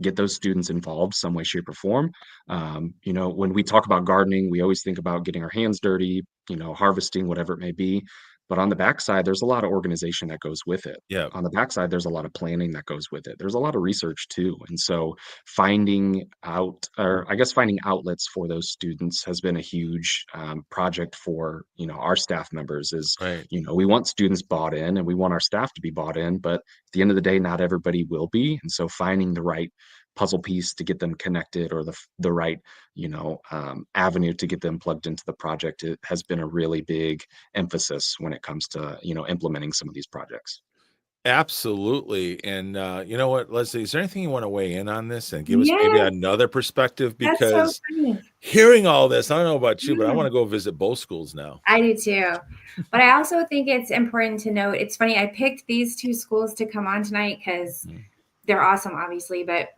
get those students involved some way, shape, or form. When we talk about gardening, we always think about getting our hands dirty, harvesting, whatever it may be. But on the backside, there's a lot of organization that goes with it. Yeah. On the backside, there's a lot of planning that goes with it. There's a lot of research too. And so finding outlets for those students has been a huge project for, our staff members is, Right. we want students bought in and we want our staff to be bought in, but at the end of the day, not everybody will be. And so finding the right puzzle piece to get them connected or the right, avenue to get them plugged into the project, it has been a really big emphasis when it comes to, implementing some of these projects. Absolutely. And you know what, Leslie, is there anything you want to weigh in on this and give us maybe Yes, another perspective? that's so Because funny. hearing all this, I don't know about you, but I Mm. want to go visit both schools now. I do too. But I also think it's important to note, it's funny, I picked these two schools to come on tonight because they're awesome, obviously, but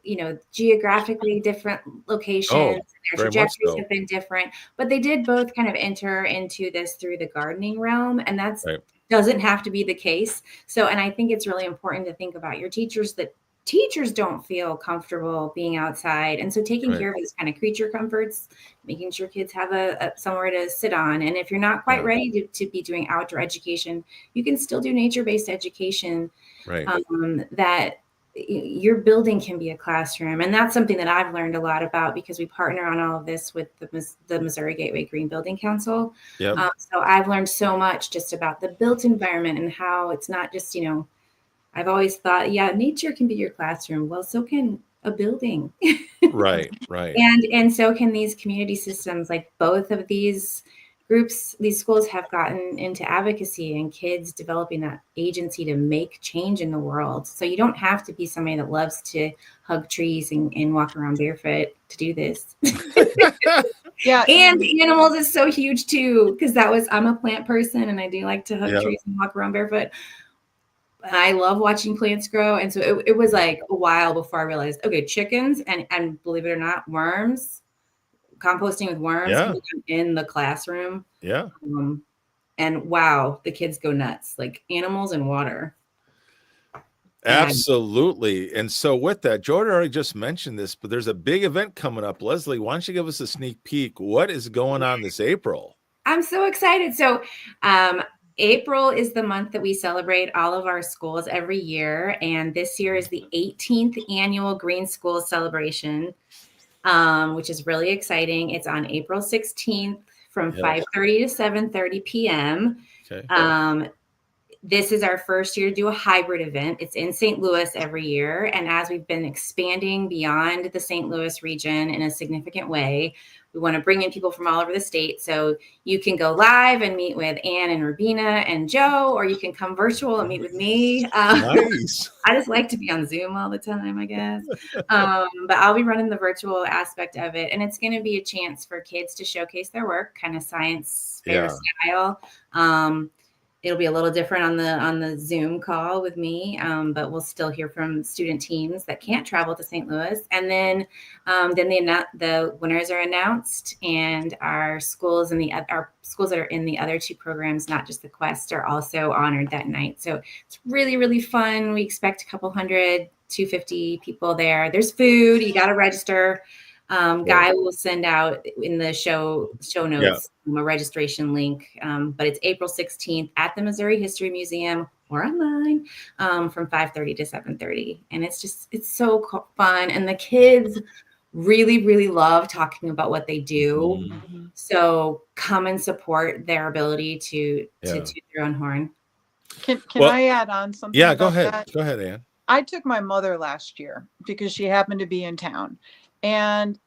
geographically different locations, their very much trajectories so. have been different, but they did both kind of enter into this through the gardening realm, and that's Right. doesn't have to be the case. So, and I think it's really important to think about your teachers, that teachers don't feel comfortable being outside, and so taking Right. care of those kind of creature comforts, making sure kids have a somewhere to sit on, and if you're not quite Yeah. ready to be doing outdoor education, you can still do nature-based education. Right. That your building can be a classroom, and that's something that I've learned a lot about because we partner on all of this with the Missouri Gateway Green Building Council. Yep. So I've learned so much just about the built environment and how it's not just I've always thought, yeah, nature can be your classroom. Well, so can a building. Right. Right. And so can these community systems. Like both of these groups, these schools have gotten into advocacy and kids developing that agency to make change in the world. So you don't have to be somebody that loves to hug trees and walk around barefoot to do this. Yeah. And animals is so huge too, because I'm a plant person and I do like to hug Yeah. trees and walk around barefoot. And I love watching plants grow. And so it was like a while before I realized, okay, chickens and believe it or not, worms, composting with worms Yeah. can be done in the classroom. Yeah. And wow, the kids go nuts, like animals and water. Absolutely. And so with that, Jordan already just mentioned this, but there's a big event coming up. Leslie, why don't you give us a sneak peek? What is going on this April? I'm so excited. So April is the month that we celebrate all of our schools every year. And this year is the 18th annual Green School Celebration, which is really exciting. It's on April 16th from 5:30 to 7:30 p.m. Okay. This is our first year to do a hybrid event. It's in St. Louis every year. And as we've been expanding beyond the St. Louis region in a significant way, we want to bring in people from all over the state. So you can go live and meet with Ann and Rubina and Joe, or you can come virtual and meet with me. Nice. I just like to be on Zoom all the time, I guess. But I'll be running the virtual aspect of it. And it's going to be a chance for kids to showcase their work, kind of science fair style. It'll be a little different on the Zoom call with me, but we'll still hear from student teams that can't travel to St. Louis. And then the winners are announced, and our schools that are in the other two programs, not just the Quest, are also honored that night. So it's really, really fun. We expect a couple 250 people there. There's food. You got to register. Guy will send out in the show notes a registration link, but it's April 16th at the Missouri History Museum or online from 5:30 to 7:30. And it's so fun. And the kids really, really love talking about what they do. Mm-hmm. So come and support their ability to toot their own horn. Can I add on something? Yeah, go ahead. That? Go ahead, Ann. I took my mother last year because she happened to be in town. And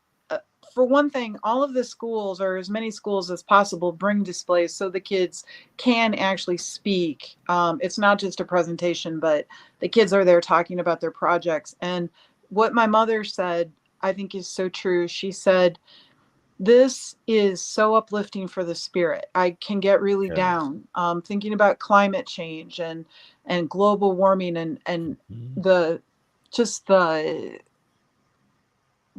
for one thing, all of the schools, or as many schools as possible, bring displays so the kids can actually speak. It's not just a presentation, but the kids are there talking about their projects. And what my mother said, I think is so true. She said, this is so uplifting for the spirit. I can get really down thinking about climate change and global warming and the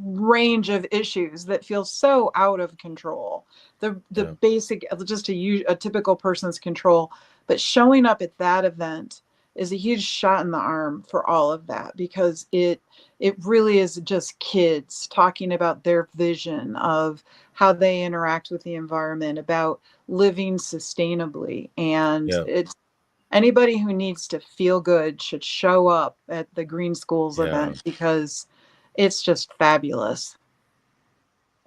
range of issues that feel so out of control. The basic, just a typical person's control, but showing up at that event is a huge shot in the arm for all of that, because it really is just kids talking about their vision of how they interact with the environment, about living sustainably. And it's anybody who needs to feel good should show up at the Green Schools event, because it's just fabulous.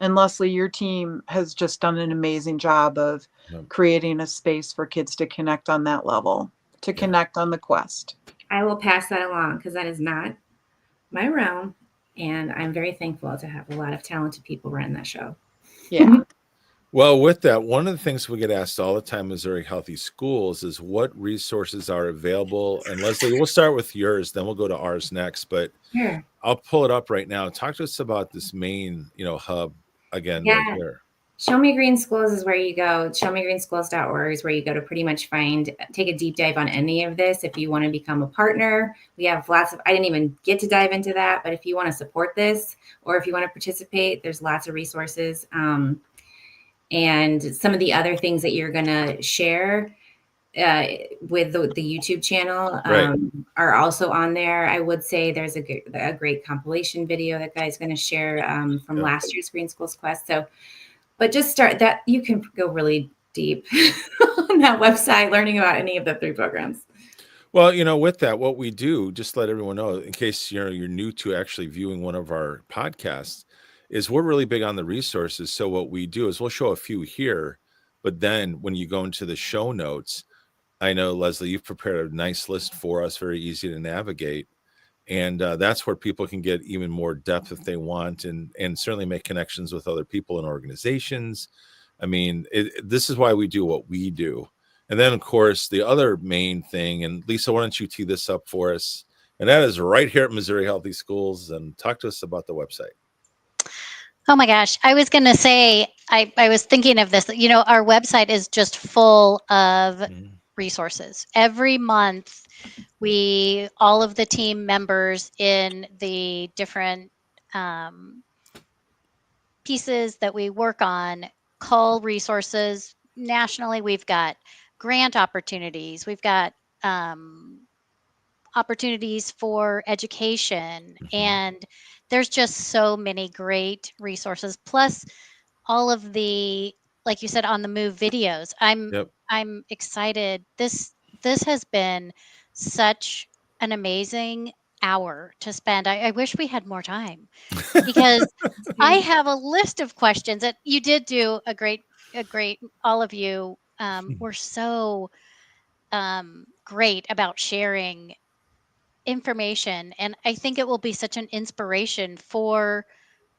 And Leslie, your team has just done an amazing job of creating a space for kids to connect on that level, to connect on the quest. I will pass that along, because that is not my realm. And I'm very thankful to have a lot of talented people running that show. Yeah. Well, with that, one of the things we get asked all the time, Missouri Healthy Schools, is what resources are available. And Leslie, we'll start with yours, then we'll go to ours next. But I'll pull it up right now. Talk to us about this main, hub again right here. Show Me Green Schools is where you go. ShowMeGreenSchools.org is where you go to pretty much take a deep dive on any of this. If you want to become a partner, we have lots of, I didn't even get to dive into that, but if you want to support this, or if you want to participate, there's lots of resources. And some of the other things that you're going to share with the YouTube channel are also on there. I would say there's a great compilation video that Guy's going to share from last year's Green Schools Quest. So, but just start that. You can go really deep on that website, learning about any of the 3 programs. Well, with that, what we do, just let everyone know, in case you're new to actually viewing one of our podcasts, is we're really big on the resources. So what we do is we'll show a few here, but then when you go into the show notes, I know, Leslie, you've prepared a nice list for us, very easy to navigate. And that's where people can get even more depth if they want, and certainly make connections with other people and organizations. I mean, this is why we do what we do. And then, of course, the other main thing, and Lisa, why don't you tee this up for us? And that is right here at Missouri Healthy Schools. And talk to us about the website. Oh my gosh. I was going to say, I was thinking of this, our website is just full of resources. Every month, all of the team members in the different pieces that we work on call resources. Nationally, we've got grant opportunities. We've got opportunities for education, and there's just so many great resources. Plus all of the, like you said, on the move videos. I'm excited. This has been such an amazing hour to spend. I wish we had more time, because I have a list of questions that you did do a great, all of you were so great about sharing information. And I think it will be such an inspiration for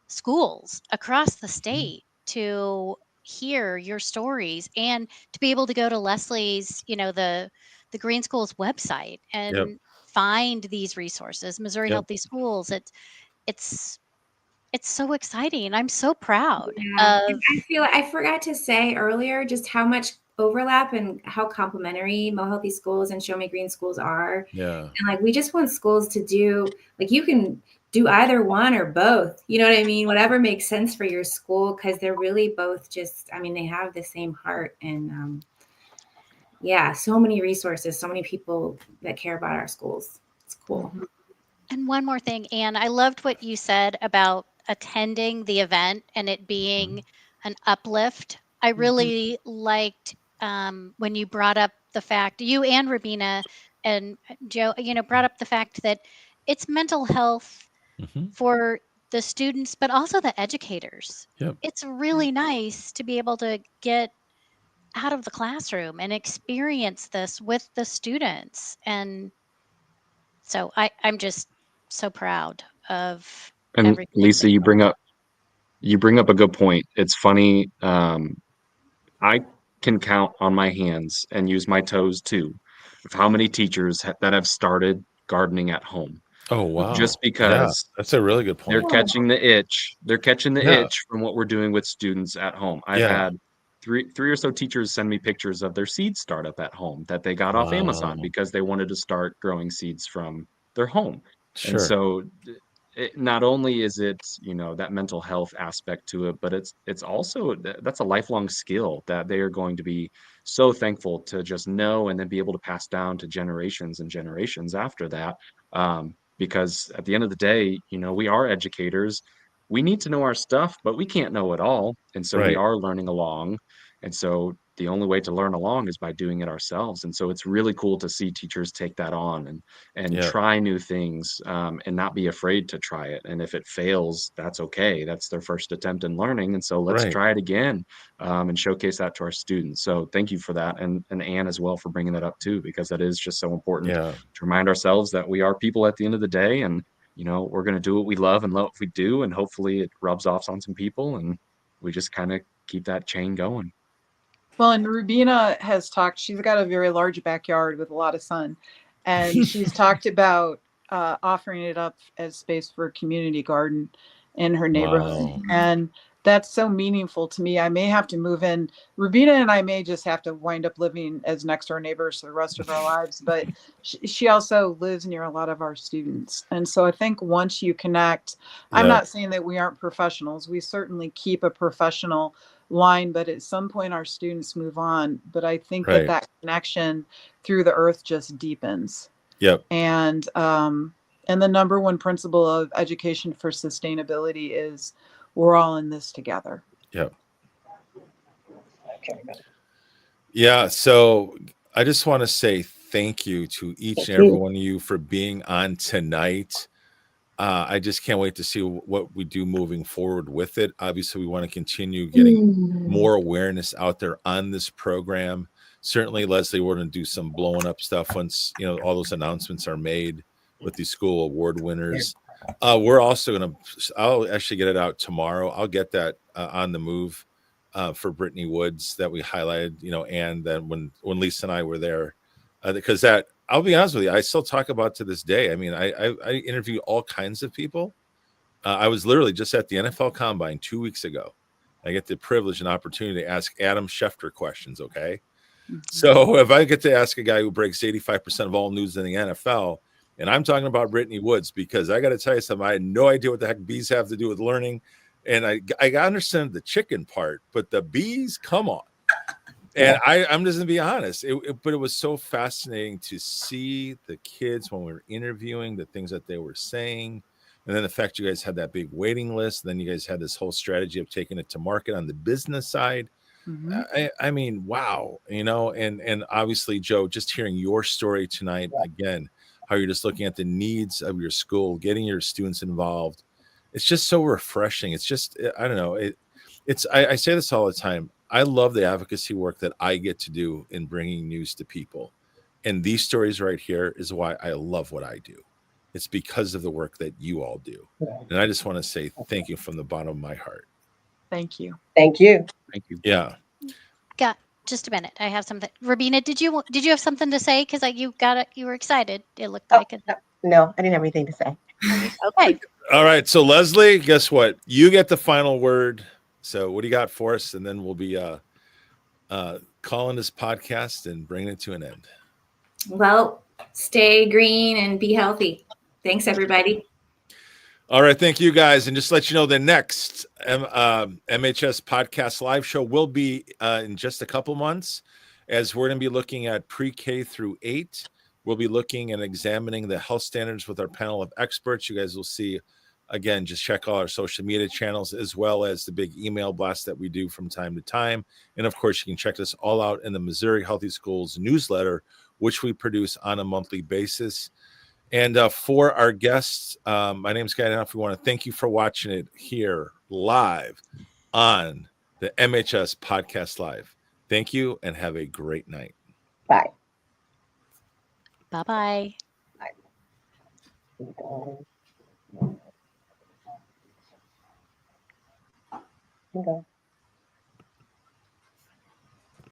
schools across the state to hear your stories, and to be able to go to Leslie's, the Green Schools website and find these resources. Missouri Healthy Schools. It's so exciting. I'm so proud. I feel I forgot to say earlier just how much overlap and how complementary Mo Healthy Schools and Show Me Green Schools are. And we just want schools to do, you can do either one or both, you know what I mean? Whatever makes sense for your school, because they're really both just, they have the same heart. And so many resources, so many people that care about our schools. It's cool. And one more thing, Anne, I loved what you said about attending the event and it being an uplift. I really liked when you brought up the fact, you and Rabina and Joe, brought up the fact that it's mental health for the students, but also the educators. It's really nice to be able to get out of the classroom and experience this with the students. And so I'm just so proud of everything. Lisa, you bring up a good point. It's funny. I can count on my hands and use my toes too of how many teachers that have started gardening at home. Oh, wow. Just because that's a really good point. They're catching the itch. They're catching the itch from what we're doing with students at home. I've had three or so teachers send me pictures of their seed startup at home that they got off Amazon because they wanted to start growing seeds from their home. And so not only is it, that mental health aspect to it, but it's also that's a lifelong skill that they are going to be so thankful to just know and then be able to pass down to generations and generations after that. Because at the end of the day, we are educators. We need to know our stuff, but we can't know it all. And so we Right. are learning along. And so the only way to learn along is by doing it ourselves. And so it's really cool to see teachers take that on and Yeah. try new things, and not be afraid to try it. And if it fails, that's okay. That's their first attempt in learning. And so let's Right. try it again, and showcase that to our students. So thank you for that. And Anne as well for bringing that up too, because that is just so important Yeah. to remind ourselves that we are people at the end of the day. And, we're going to do what we love and love what we do. And hopefully it rubs off on some people and we just kind of keep that chain going. Well, and Rubina has talked, she's got a very large backyard with a lot of sun, and she's talked about offering it up as space for a community garden in her neighborhood. Wow. And that's so meaningful to me. I may have to move in. Rubina and I may just have to wind up living as next door neighbors for the rest of our lives, but she also lives near a lot of our students. And so I think once you connect, I'm Yeah. not saying that we aren't professionals. We certainly keep a professional line, but at some point our students move on. But I think Right. that connection through the earth just deepens. Yep. And the number one principle of education for sustainability is we're all in this together. Yep. Yeah. So I just want to say thank you to each and every one of you for being on tonight. I just can't wait to see what we do moving forward with it. Obviously, we want to continue getting more awareness out there on this program. Certainly, Leslie, we're going to do some blowing up stuff once all those announcements are made with the school award winners. We're also going to. I'll actually get it out tomorrow. I'll get that on the move for Brittany Woods that we highlighted. And then when Lisa and I were there, because that. I'll be honest with you. I still talk about to this day. I mean, I interview all kinds of people. I was literally just at the NFL Combine 2 weeks ago. I get the privilege and opportunity to ask Adam Schefter questions. Okay. Mm-hmm. So if I get to ask a guy who breaks 85% of all news in the NFL, and I'm talking about Brittany Woods, because I got to tell you something, I had no idea what the heck bees have to do with learning. And I understand the chicken part, but the bees, come on. And I'm just gonna be honest, but it was so fascinating to see the kids when we were interviewing, the things that they were saying, and then the fact you guys had that big waiting list. Then you guys had this whole strategy of taking it to market on the business side. Mm-hmm. I mean, wow, and obviously, Joe, just hearing your story tonight again, how you're just looking at the needs of your school, getting your students involved. It's just so refreshing. It's just, I don't know. I say this all the time. I love the advocacy work that I get to do in bringing news to people. And these stories right here is why I love what I do. It's because of the work that you all do. And I just want to say thank you from the bottom of my heart. Thank you. Thank you. Thank you. Yeah. Got just a minute. I have something. Rubina, did you have something to say? Because you got it. You were excited. It looked like it. No, I didn't have anything to say. Okay. All right. So Leslie, guess what? You get the final word. So what do you got for us? And then we'll be calling this podcast and bringing it to an end. Well, stay green and be healthy. Thanks, everybody. All right. Thank you, guys. And just to let you know, the next MHS Podcast live show will be in just a couple months, as we're going to be looking at pre-K through 8. We'll be looking and examining the health standards with our panel of experts. You guys will see. Again, just check all our social media channels, as well as the big email blast that we do from time to time. And of course, you can check this all out in the Missouri Healthy Schools newsletter, which we produce on a monthly basis. And for our guests, my name is Guy Danoff. We want to thank you for watching it here live on the MHS Podcast Live. Thank you and have a great night. Bye. Bye-bye. Okay.